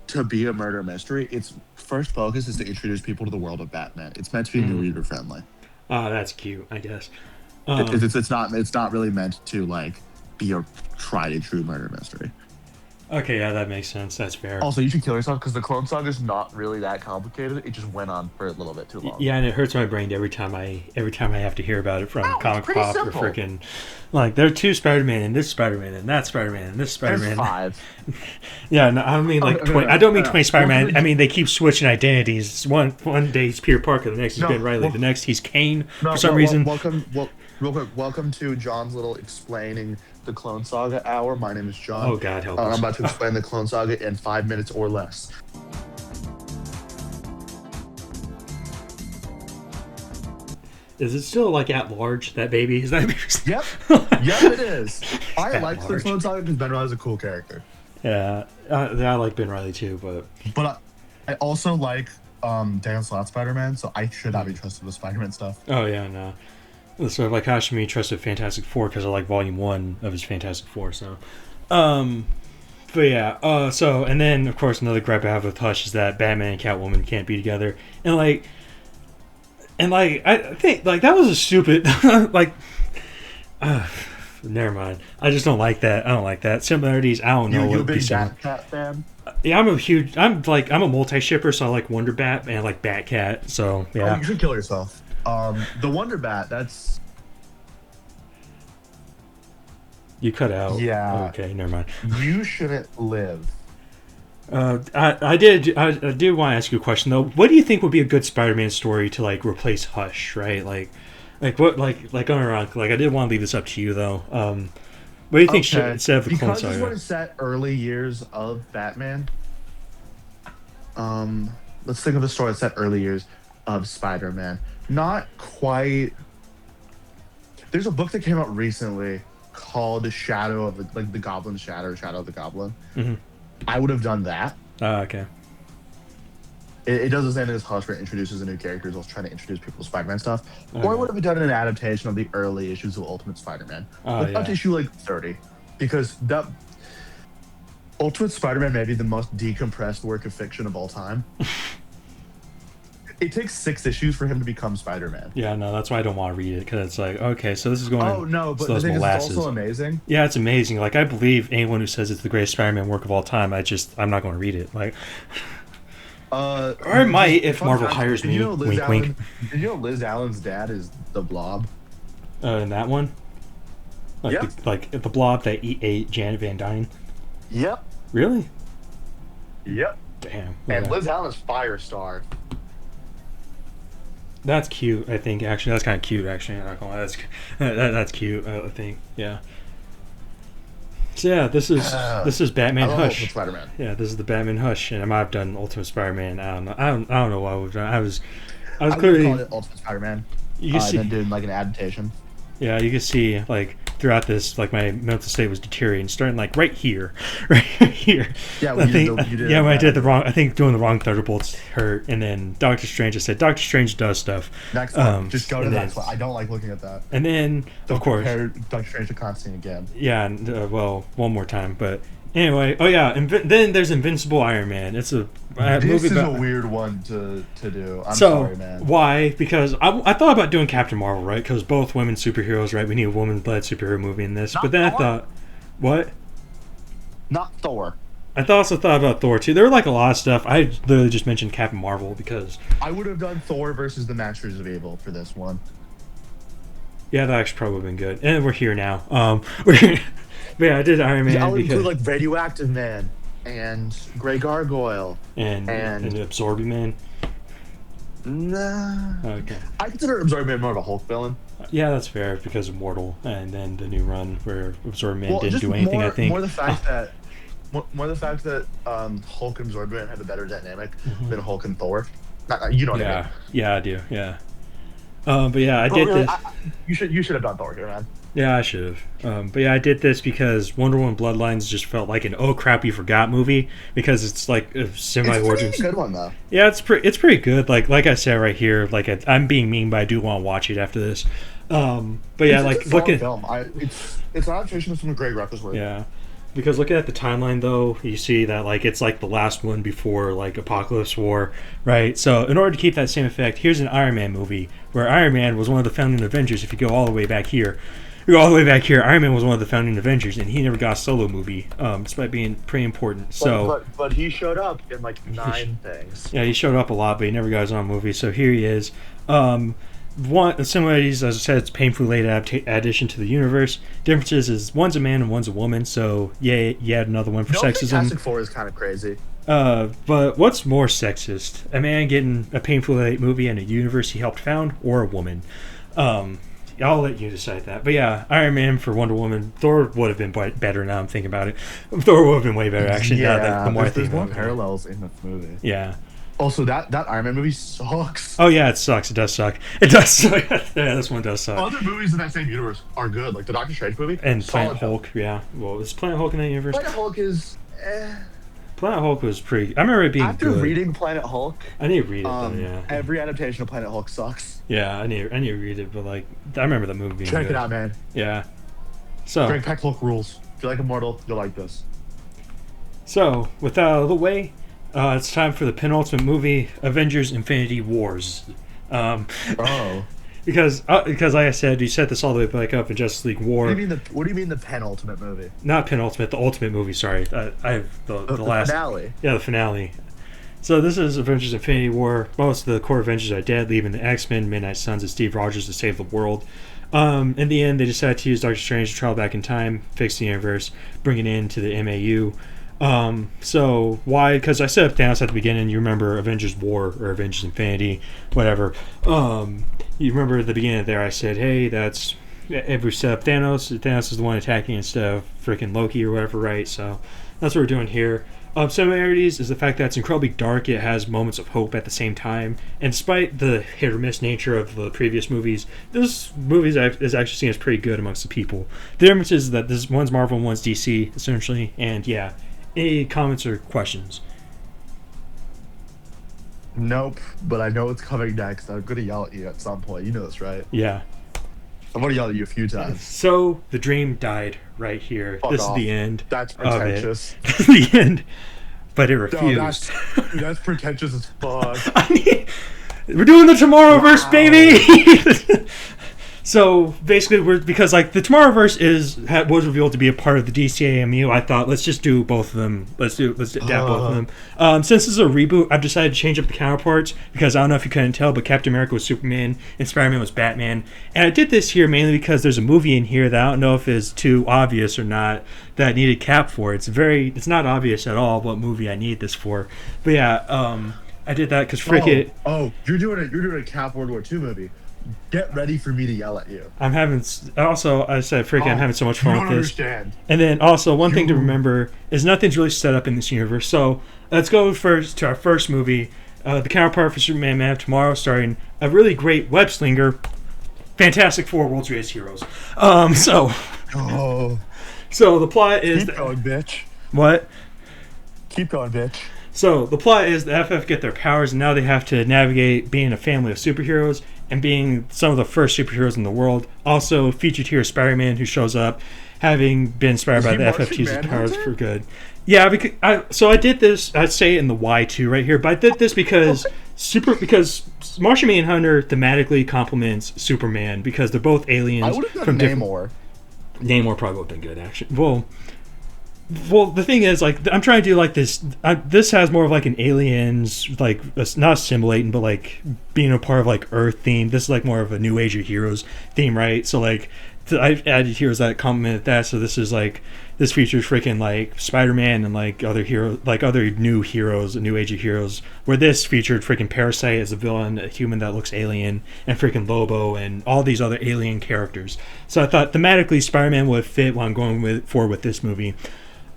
to be a murder mystery. Its first focus is to introduce people to the world of Batman. It's meant to be new reader friendly. Oh, that's cute, I guess. It's not really meant to like be a tried and true murder mystery. Okay, yeah, that makes sense. That's fair. Also, you should kill yourself because the Clone Saga is not really that complicated. It just went on for a little bit too long. Yeah, and it hurts my brain every time I have to hear about it from No, Comic it's pretty Pop simple. or freaking like there are two Spider-Man and this Spider-Man and that Spider-Man and this Spider-Man. There's 5. Yeah, no, I don't mean like 20. I don't mean 20 Spider-Man. I mean they keep switching identities. One day he's Peter Parker, the next he's Ben Reilly, the next he's Kane for some reason. Real quick, welcome to John's little explaining the Clone Saga hour. My name is John. Oh God, help us. I'm about to explain the Clone Saga in 5 minutes or less. Is it still like at large, that baby? Is that baby? Yep. Yep, it is. I At like the large. Clone Saga because Ben Reilly's a cool character. Yeah, I like Ben Reilly too, But I also like Dan Slott Spider-Man, so I should not be trusted with Spider-Man stuff. oh yeah, no. So like Hashimi trusted Fantastic Four because I like Volume 1 of his Fantastic Four. So, but yeah. So and then of course another gripe I have with Hush is that Batman and Catwoman can't be together, and I think like that was a stupid like. Never mind. I just don't like that. I don't like that. Similarities. I don't know You what a would be big similar. Batcat fan? Yeah, I'm a multi-shipper, so I like Wonder Bat and I like Batcat. So Oh, yeah. you should kill yourself. The Wonder Bat, that's... You cut out. Yeah. Okay, never mind. You shouldn't live. I do want to ask you a question though. What do you think would be a good Spider-Man story to like replace Hush? Right, like what, like going around. Like I did want to leave this up to you though. What do you think should, instead of the Clone Because this one Saga? is set early years of Batman. Let's think of a story that's set early years of Spider-Man. Not quite. There's a book that came out recently called Shadow of the Goblin Shadow of the Goblin. Mm-hmm. I would have done that. Okay. It does the same thing as Hush, where it introduces a new character, also trying to introduce people to Spider-Man stuff. Or I Okay. would have done an adaptation of the early issues of Ultimate Spider-Man, Oh, up yeah. to issue like 30, because that Ultimate Spider-Man may be the most decompressed work of fiction of all time. It takes 6 issues for him to become Spider-Man. Yeah, no, that's why I don't want to read it because it's like, okay, so this is going. Oh no, but to the those thing is, it's molasses. also amazing. Yeah, it's amazing. Like I believe anyone who says it's the greatest Spider-Man work of all time. I'm not going to read it. Like, or I might if Fun Marvel fact, hires did me. you know Liz Wink, Allen, wink. Did you know Liz Allen's dad is the Blob? In that one, like Yeah. like the Blob that ate Janet Van Dyne. Yep. Really? Yep. Damn. And Yeah. Liz Allen is Firestar. That's cute. I think actually that's kind of cute. Actually, I'm not gonna lie. That's cute. I think. Yeah. So yeah, this is Batman I love Hush. Ultimate Spider-Man. Yeah, this is the Batman Hush, and I might have done Ultimate Spider-Man. I don't know why we've done. I was I would clearly. call it Ultimate Spider-Man. You can see. And then doing like an adaptation. Yeah, you can see like throughout this, like my mental state was deteriorating, starting like right here, right here. Yeah, I when think, you did yeah, when I that. did the wrong, I think doing the wrong Thunderbolts hurt, and then Doctor Strange. I said Doctor Strange does stuff. Next one. Just go to and the then- next one. I don't like looking at that. And then, Don't of course, compare Doctor Strange to Constantine again. yeah, and, well, one more time, but anyway, oh yeah, then there's Invincible Iron Man. It's a This movie is about. a weird one to do. I'm So sorry, man. why? Because I thought about doing Captain Marvel, right? Because both women superheroes, right? We need a woman-led superhero movie in this. Not But then I Thor? thought, what? Not Thor. I also thought about Thor too. There were like a lot of stuff. I literally just mentioned Captain Marvel because I would have done Thor versus the Masters of Evil for this one. yeah, that actually probably would have been good. And we're here now. But yeah, I did Iron Man I would because include like Radioactive Man and Grey Gargoyle. and Absorbing Man. Nah. Okay. I consider Absorbing Man more of a Hulk villain. Yeah, that's fair because of Mortal and then the new run where Absorbing Man didn't just do anything. more, I think more the fact that Hulk and Absorbing Man have a better dynamic than Hulk and Thor. You know what I mean? yeah, yeah, I do. Yeah. But yeah, I did this. You should have done Thor here, man. Yeah, I should have. But yeah, I did this because Wonder Woman Bloodlines just felt like an oh crap you forgot movie because it's like a semi It's origins. a good one though. Yeah, it's pretty good. Like I said right here, like I'm being mean, but I do want to watch it after this. But yeah, It's like a look fun at film. It's an adaptation of some of Greg Rucka's work. yeah, because looking at the timeline though, you see that like it's like the last one before like Apocalypse War, right? So in order to keep that same effect, here's an Iron Man movie where Iron Man was one of the founding Avengers. If you go all the way back here. Iron Man was one of the founding Avengers, and he never got a solo movie, despite being pretty important. So, but he showed up in like 9 things. yeah, he showed up a lot, but he never got his own movie. So here he is. One similarities, as I said, it's painfully late addition to the universe. Differences is one's a man and one's a woman. So yeah, yet another one for sexism. Fantastic Four is kind of crazy. But what's more sexist? A man getting a painfully late movie in a universe he helped found, or a woman? I'll let you decide that. But yeah, Iron Man for Wonder Woman. Thor would have been better now I'm thinking about it. Thor would have been way better, actually. Yeah, the more I there's think more about it. parallels in this movie. Yeah. Also, that Iron Man movie sucks. Oh, yeah, it sucks. It does suck. It does suck. Yeah, this one does suck. Other movies in that same universe are good, like the Doctor Strange movie. And solid Planet Hulk, yeah. Well, is Planet Hulk in that universe? Planet Hulk is. Planet Hulk was pretty... I remember it being After good. reading Planet Hulk, I need to read it, though, yeah. every adaptation of Planet Hulk sucks. Yeah, I need to read it, but, like, I remember the movie being Check good. it out, man. Yeah. So... Greg Pak Hulk rules. If you like Immortal, you'll like this. So, with that out of the way, it's time for the penultimate movie, Avengers: Infinity Wars. Because like I said, you set this all the way back up in Justice League War. What do you mean the penultimate movie? Not penultimate, the ultimate movie. Sorry, I have the last finale. Yeah, the finale. So this is Avengers: Infinity War. Most of the core Avengers are dead, leaving the X-Men, Midnight Suns, and Steve Rogers to save the world. In the end, they decided to use Doctor Strange to travel back in time, fix the universe, bring it into the MAU. So why? Because I set up Thanos at the beginning. You remember Avengers War or Avengers Infinity, whatever. You remember at the beginning there, I said, hey, that's if we set up Thanos. Thanos is the one attacking instead of freaking Loki or whatever, right? So that's what we're doing here. Similarities is the fact that it's incredibly dark. It has moments of hope at the same time, and despite the hit or miss nature of the previous movies, this movie is actually seen as pretty good amongst the people. The difference is that this one's Marvel and one's DC, essentially, and yeah. Any comments or questions? Nope, but I know it's coming next. I'm gonna yell at you at some point. You know this, right? Yeah. I'm gonna yell at you a few times. So the dream died right here. Fuck this off. is the end. That's of it. pretentious. The end. But it No, refused. that's pretentious as fuck. I mean, we're doing the Tomorrowverse, baby. So basically, because like the Tomorrowverse was revealed to be a part of the DCAMU, I thought let's just do both of them. Let's adapt both of them. Since this is a reboot, I've decided to change up the counterparts because I don't know if you couldn't tell, but Captain America was Superman and Spider-Man was Batman. And I did this here mainly because there's a movie in here that I don't know if is too obvious or not that I needed Cap for. It's not obvious at all what movie I need this for. But yeah, I did that because you're doing a Cap World War II movie. Get ready for me to yell at you. I'm having so much fun with this. Understand. And then also one thing to remember is nothing's really set up in this universe. So let's go first to our first movie, the counterpart for Superman Man of Tomorrow, starring a really great web slinger. Fantastic Four, World's Greatest Heroes. So the plot is keep going, bitch. What? Keep going, bitch. So the plot is the FF get their powers, and now they have to navigate being a family of superheroes and being some of the first superheroes in the world. Also featured here is Spider-Man, who shows up, having been inspired by the FF to use his powers for good. Yeah, because I did this. I'd say in the Y2 right here, but I did this because Martian Manhunter thematically complements Superman because they're both aliens. I would have done Namor. Namor probably would have been good, actually. Well, the thing is, like, I'm trying to do like this. This has more of like an aliens, like not assimilating, but like being a part of like Earth theme. This is like more of a New Age of Heroes theme, right? So like, I've added heroes that complement that. So this is like this features freaking like Spider-Man and like other heroes, like other new heroes, a New Age of Heroes. Where this featured freaking Parasite as a villain, a human that looks alien, and freaking Lobo and all these other alien characters. So I thought thematically Spider-Man would fit what I'm going forward with this movie.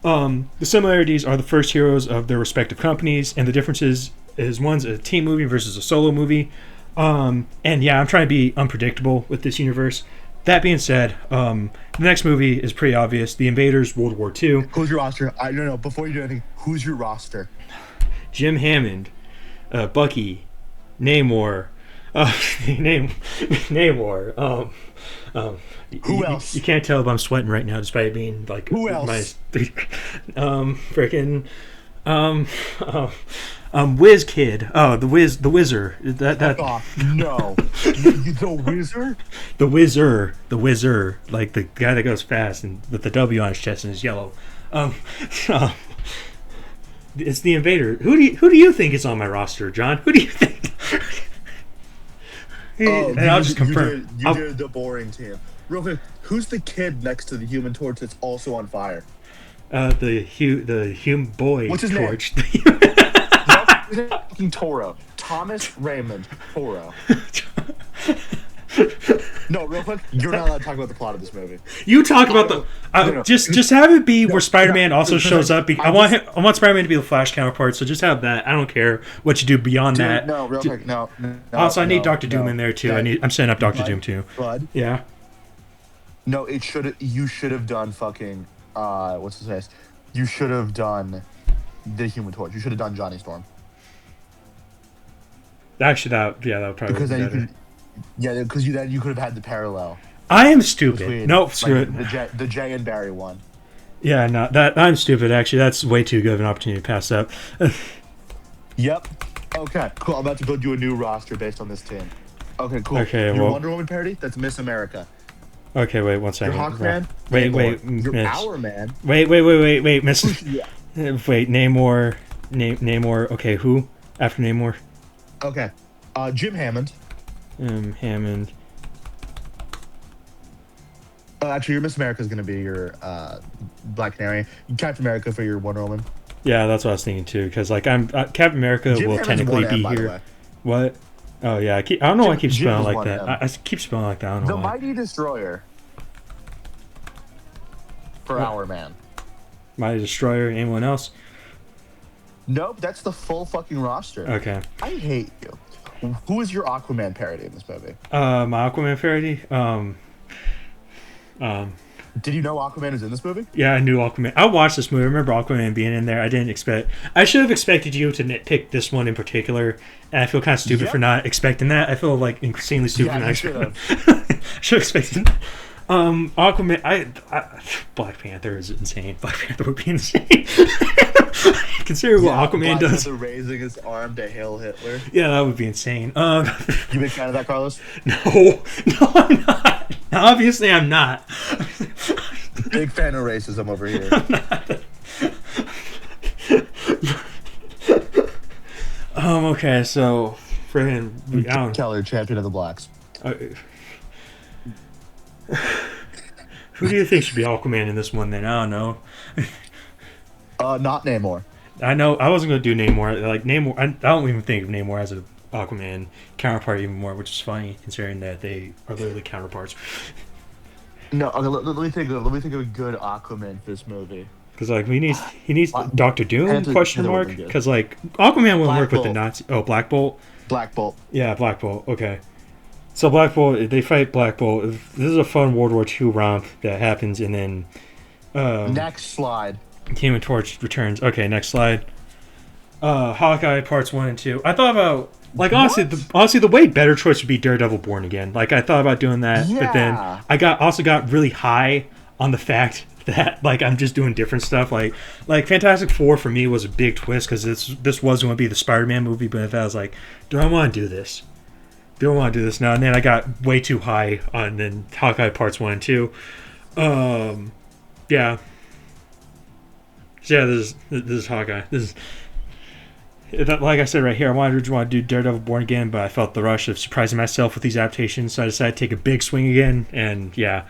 The similarities are the first heroes of their respective companies, and the differences is one's a team movie versus a solo movie. And yeah, I'm trying to be unpredictable with this universe. That being said, the next movie is pretty obvious. The Invaders, World War II. Who's your roster? No. Before you do anything, who's your roster? Jim Hammond, Bucky, Namor, Namor. Who else? You can't tell if I'm sweating right now, despite being like. Who else? Whiz Kid. Oh, the Whizzer. That. No. The Whizzer. The Whizzer. Like the guy that goes fast and with the W on his chest and is yellow. It's the Invader. Who do you think is on my roster, John? Who do you think? I'll just confirm. You did the boring team. Real quick, who's the kid next to the Human Torch that's also on fire? The Hume Boy. What's his Torch. Name? Fucking Toro. Thomas Raymond Toro. No, real quick, you're not allowed to talk about the plot of this movie. You talk about the just have it be where Spider-Man also shows up. I want Spider-Man to be the Flash counterpart, so just have that. I don't care what you do beyond that. No, real quick, no. Also, I need Doctor Doom in there too. I'm setting up Doctor Doom too. Bud? Yeah. No, you should have done fucking what's his face? You should have done the Human Torch. You should have done Johnny Storm. Actually, that would probably be better. Because then you could have had the parallel. I am stupid. Nope, screw it. The Jay and Barry one. Yeah, no, I'm stupid. Actually, that's way too good of an opportunity to pass up. Yep. Okay, cool. I'm about to build you a new roster based on this team. Okay, cool. Okay, your Wonder Woman parody? That's Miss America. Okay, wait 1 second. Your Hawkman? Wait, Your Miss. Power Man? Wait, Miss. Yeah. Wait, Namor. Okay, who after Namor? Okay, Jim Hammond. Hammond. Actually, your Miss America is going to be your Black Canary. Captain America for your Wonder Woman. Yeah, that's what I was thinking too. Because like Captain America Jim will Hammond's technically be by the here. way. What? Oh yeah, I don't know why I keep spelling like that. M. I keep spelling like that. I don't know The why. Mighty Destroyer. For our man. Mighty Destroyer. Anyone else? Nope, that's the full fucking roster. Okay. I hate you. Who is your Aquaman parody in this movie? My Aquaman parody. Did you know Aquaman is in this movie? Yeah, I knew Aquaman. I watched this movie. I remember Aquaman being in there. I should have expected you to nitpick this one in particular, and I feel kind of stupid for not expecting that. I feel like insanely stupid. Yeah, you should have. Should have expected. Aquaman. Black Panther is insane. Black Panther would be insane. Consider what Aquaman does. Panther raising his arm to hail Hitler. Yeah, that would be insane. You big fan of that, Carlos? No, I'm not. Obviously, I'm not. Big fan of racism over here. Okay, so friggin' Keller, champion of the blacks. Who do you think should be Aquaman in this one? Then I don't know. Not Namor. I know I wasn't gonna do Namor. Like Namor, I don't even think of Namor as an Aquaman counterpart even more, which is funny considering that they are literally counterparts. No, okay. Let me think of a good Aquaman for this movie. Because like he needs Doctor Doom Panther question would've mark. been good. Because like Aquaman wouldn't Black work with the Bolt. Nazi. Oh, Black Bolt. Black Bolt. Yeah, Black Bolt. Okay. So Black Bolt, they fight Black Bolt. This is a fun World War II romp that happens, and then Next slide. Human Torch returns. Okay, next slide. Hawkeye parts 1 and 2. I thought about like honestly the way better choice would be Daredevil Born Again. Like I thought about doing that, but then Yeah. I got really high on the fact that like I'm just doing different stuff. Like Fantastic Four for me was a big twist because this was going to be the Spider-Man movie, but I was like, do I want to do this? Do I want to do this now? And then I got way too high on then Hawkeye parts 1 and 2. Yeah. So yeah, this is Hawkeye. This is like I said right here. I wanted to do Daredevil Born Again, but I felt the rush of surprising myself with these adaptations, so I decided to take a big swing again. And yeah,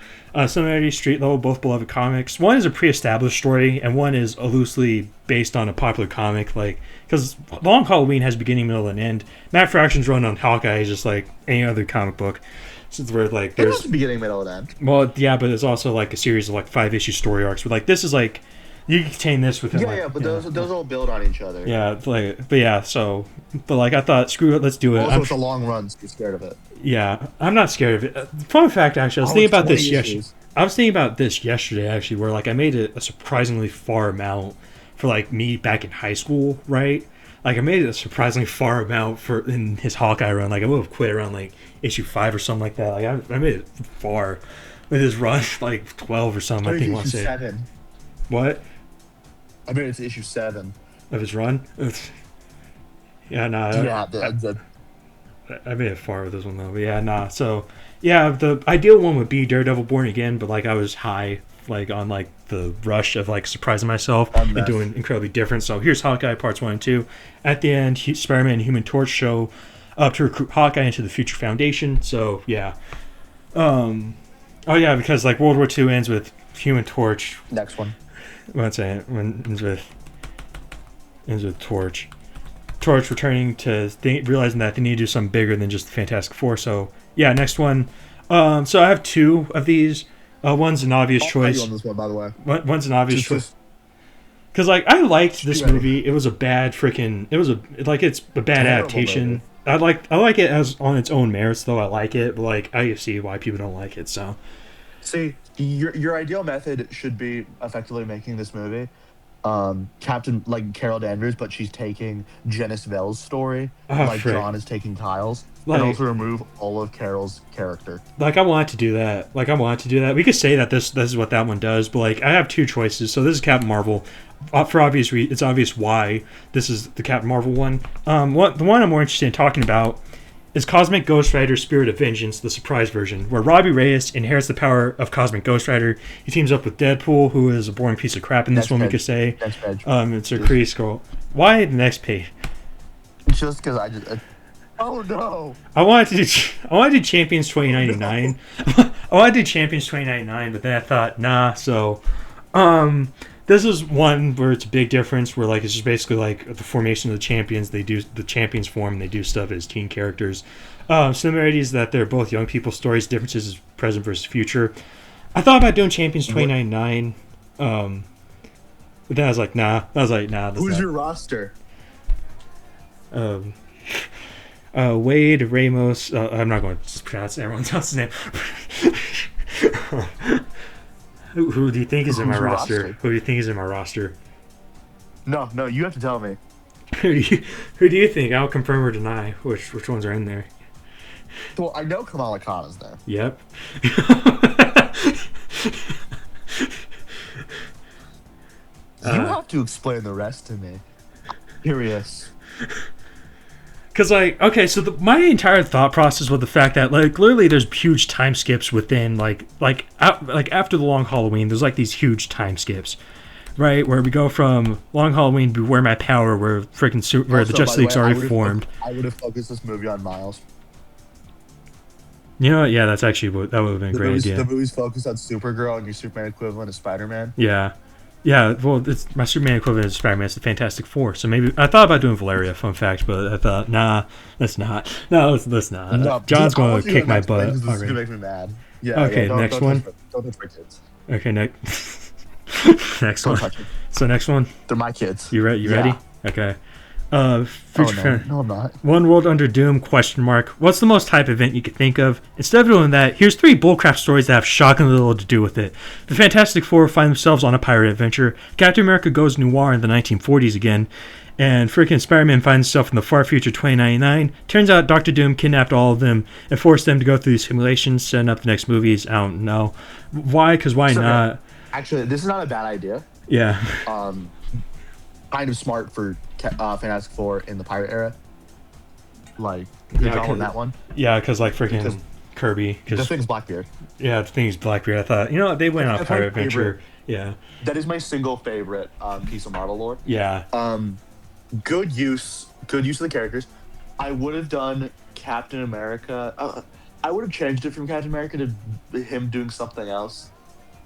similarity, street level, both beloved comics. One is a pre-established story, and one is loosely based on a popular comic. Like because Long Halloween has beginning, middle, and end. Matt Fraction's run on Hawkeye is just like any other comic book. So it's where like It there's has a beginning, middle, and end. well, yeah, but it's also like a series of like 5-issue story arcs. But like this is like you can contain this within. Yeah, like, yeah, but you know, those all build on each other. yeah, but yeah, so but like I thought, screw it, let's do it. Also, it's a long run, so you're scared of it. Yeah, I'm not scared of it. Fun fact, actually, I was Oh, thinking it's about this 20 yesterday. issues. I was thinking about this yesterday, actually, where like I made a surprisingly far amount for like me back in high school, right? Like I made it a surprisingly far amount for in his Hawkeye run. Like I would have quit around like issue 5 or something like that. Like I made it far with his run, like 12 or something. I think I want to issue say 7. what I mean, it's issue 7. of his run. Yeah, no. Yeah, I made it far with this one though, but yeah, nah. So yeah, the ideal one would be Daredevil Born Again, but like I was high like on like the rush of like surprising myself On and meth. doing incredibly different. So here's Hawkeye parts 1 and 2. At the end, Spider-Man and Human Torch show up to recruit Hawkeye into the Future Foundation. So yeah, oh yeah, because like World War II ends with Human Torch. next one. What's it? When ends with Torch. Torch returning to realizing that they need to do something bigger than just the Fantastic Four. So yeah, next one. So I have 2 of these. One's an obvious I'll fight you choice. on this one, by the way. One's an obvious choice. Just- Because like I liked this ready. movie. It was a bad freaking. It was it's a bad Terrible adaptation. movie. I like it as on its own merits, though. I like it, but like I see why people don't like it. So See, your ideal method should be effectively making this movie Captain, like Carol Danvers, but she's taking Janice Vell's story, Oh, like frick. John is taking Kyle's, Like- and also remove all of Carol's character. like I want to do that. We could say that this is what that one does, but like I have 2 choices. So this is Captain Marvel. For obvious reasons, it's obvious why this is the Captain Marvel one. The one I'm more interested in talking about is Cosmic Ghost Rider: Spirit of Vengeance, the surprise version, where Robbie Reyes inherits the power of Cosmic Ghost Rider. He teams up with Deadpool, who is a boring piece of crap in this Next one. We page. could say, Next page. it's a Kree scroll. Why the next page? Just because oh no! I wanted to do Champions 2099. I wanted to do Champions 2099, but then I thought, nah. So, this is one where it's a big difference. Where like it's just basically like the formation of the champions. They do the champions form. And they do stuff as teen characters. Similarities that they're both young people stories. Differences is present versus future. I thought about doing Champions 2099. But then I was like, nah. That's Who's not. your roster? Wade Ramos. I'm not going to pronounce everyone else's name. Who do you think is in my Who's your roster? roster? Who do you think is in my roster? No, you have to tell me. Who do you think? I'll confirm or deny which ones are in there. Well, I know Kamala Khan is there. Yep. You have to explain the rest to me. Curious. Because like, okay, so my entire thought process was the fact that like literally there's huge time skips within like after the Long Halloween, there's like these huge time skips, right? Where we go from Long Halloween, Beware My Power, where freaking where Also, the Justice by League's way, already formed. I would have focused this movie on Miles. You know what? Yeah, that's actually that would have been a great idea. The movie's focused on Supergirl and your Superman equivalent is Spider-Man. Yeah. Yeah, well, it's my Superman equivalent is Spider-Man. It's the Fantastic Four. So maybe I thought about doing Valeria, fun fact, but I thought, nah, let's not. No, let's not. No, John's I going want to you kick my next butt. because This is already. gonna make me mad. Yeah. Okay, don't next touch one. Don't touch my kids. Okay, next. Next Don't one. touch me. So next one. They're my kids. You Yeah. ready? Okay. Oh, Future no, I'm not. One World Under Doom, question mark. What's the most hype event you could think of? Instead of doing that, here's 3 bullcrap stories that have shockingly little to do with it. The Fantastic Four find themselves on a pirate adventure. Captain America goes noir in the 1940s again. And freaking Spider-Man finds himself in the far future 2099. Turns out Doctor Doom kidnapped all of them and forced them to go through these simulations, setting up the next movies. I don't know. Why? Because why not? Actually, this is not a bad idea. Yeah. Kind of smart for Fantastic Four in the pirate era. Like, good call on that one. Yeah, because like freaking Kirby. The thing's Blackbeard. Yeah, the thing's Blackbeard. I thought, they went on a pirate adventure. Yeah. That is my single favorite piece of Marvel lore. Yeah. Good use of the characters. I would have done Captain America. I would have changed it from Captain America to him doing something else.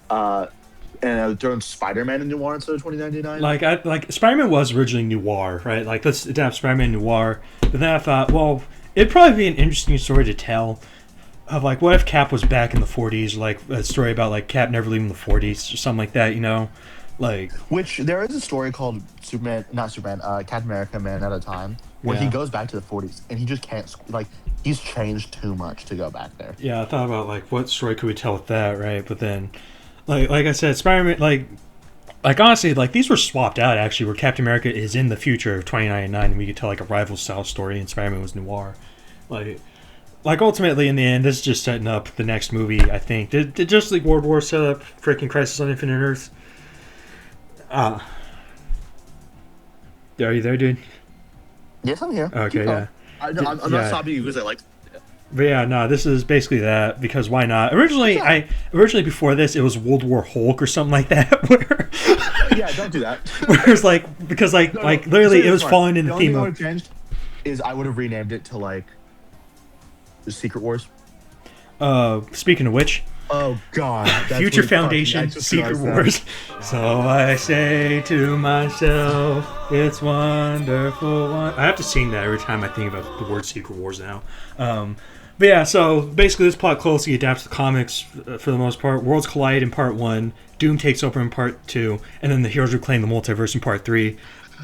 And I would throw in Spider-Man in noir instead of 2099. Like Spider-Man was originally noir, right? Like, let's adapt Spider-Man noir. But then I thought, well, it'd probably be an interesting story to tell. Of like, what if Cap was back in the 40s? Like a story about like Cap never leaving the 40s or something like that. Like, which there is a story called Captain America Man at a Time, where he goes back to the 40s and he just can't, like, he's changed too much to go back there. Yeah, I thought about like what story could we tell with that, right? But then, like I said, Spider-Man, like honestly, like these were swapped out actually, where Captain America is in the future of 2099, and we could tell like a rival style story, and Spider-Man was noir, Like ultimately, in the end, this is just setting up the next movie. I think did Justice League World War set up freaking Crisis on Infinite Earths? Are you there, dude? Yes, I'm here. Okay, yeah. I'm not stopping you because I like. But yeah, no, this is basically that because why not? Originally before this, it was World War Hulk or something like that. Where yeah, don't do that. Where it's like because literally it was falling in the theme. The only thing I would have changed is I would have renamed it to like the Secret Wars. Speaking of which. Oh God! Future Foundation Secret Wars. So I say to myself, it's wonderful. I have to sing that every time I think about the word Secret Wars now. But yeah, so basically this plot closely adapts the comics for the most part. Worlds collide in part 1, Doom takes over in part 2, and then the heroes reclaim the multiverse in part 3.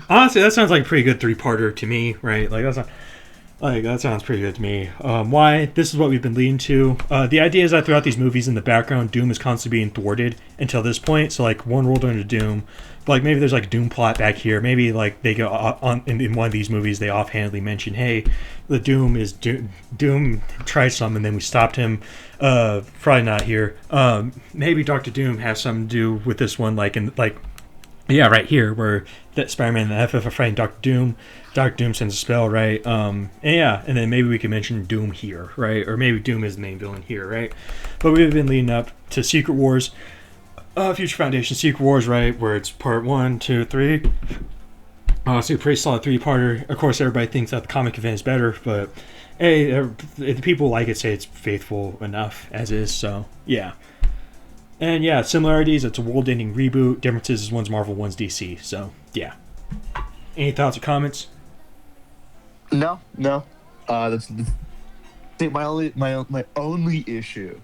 Honestly, that sounds like a pretty good 3-parter to me, right? That sounds pretty good to me. Why? This is what we've been leading to. The idea is that throughout these movies in the background, Doom is constantly being thwarted until this point. So, like, One World Under Doom. Like, maybe there's, like, a Doom plot back here. Maybe, like, they go on in one of these movies, they offhandedly mention, hey, the Doom is... Doom tried some, and then we stopped him. Probably not here. Maybe Dr. Doom has something to do with this one, yeah, right here, where that Spider-Man and the FF are fighting Dr. Doom. Dr. Doom sends a spell, right? And then maybe we can mention Doom here, right? Or maybe Doom is the main villain here, right? But we've been leading up to Secret Wars, Future Foundation Secret Wars, right? Where it's part 1, 2, 3. So a pretty solid 3-parter. Of course, everybody thinks that the comic event is better, but hey, the people like it say it's faithful enough as is, so yeah. And yeah, similarities, it's a world-ending reboot. Differences is one's Marvel, one's DC. So, yeah. Any thoughts or comments? No. That's my only issue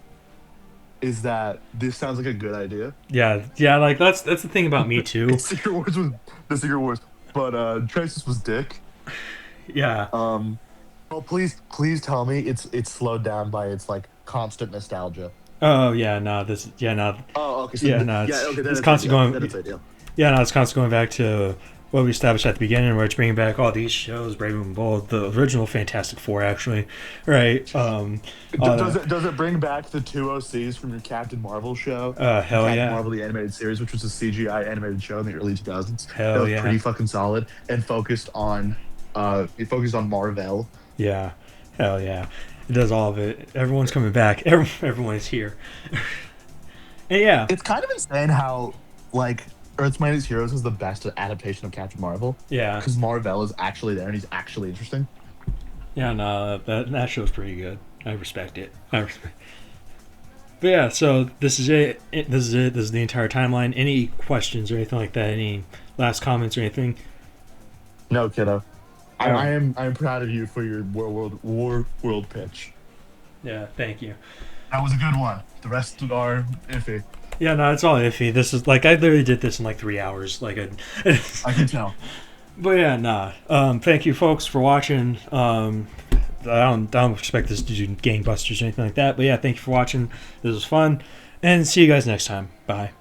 is that this sounds like a good idea. Yeah, like that's the thing about me too. The Secret Wars, but Crisis was dick. Yeah. Oh, please tell me it's slowed down by its like constant nostalgia. Oh yeah, no, this yeah no. Oh okay. So it's constantly going. Yeah, no, it's constantly going back to what we established at the beginning, where it's bringing back all these shows, Brave and Bold, the original Fantastic Four, actually, right? Does it bring back the 2 OCs from your Captain Marvel show? Hell Captain yeah! Marvel the animated series, which was a CGI animated show in the early 2000s. Hell that was yeah! Pretty fucking solid and focused on Marvel. Yeah, hell yeah! It does all of it. Everyone's coming back. Everyone is here. And yeah, it's kind of insane how like Earth's Mightiest Heroes is the best adaptation of Captain Marvel. Yeah, because Marvel is actually there and he's actually interesting. Yeah, no, that show's pretty good. I respect it. But yeah, so this is it. This is the entire timeline. Any questions or anything like that? Any last comments or anything? No, kiddo. I'm proud of you for your world pitch. Yeah, thank you. That was a good one. The rest are iffy. Yeah, no, it's all iffy. This is like I literally did this in like 3 hours. I can tell. But yeah, nah. Thank you, folks, for watching. I don't expect this to do gangbusters or anything like that. But yeah, thank you for watching. This was fun, and see you guys next time. Bye.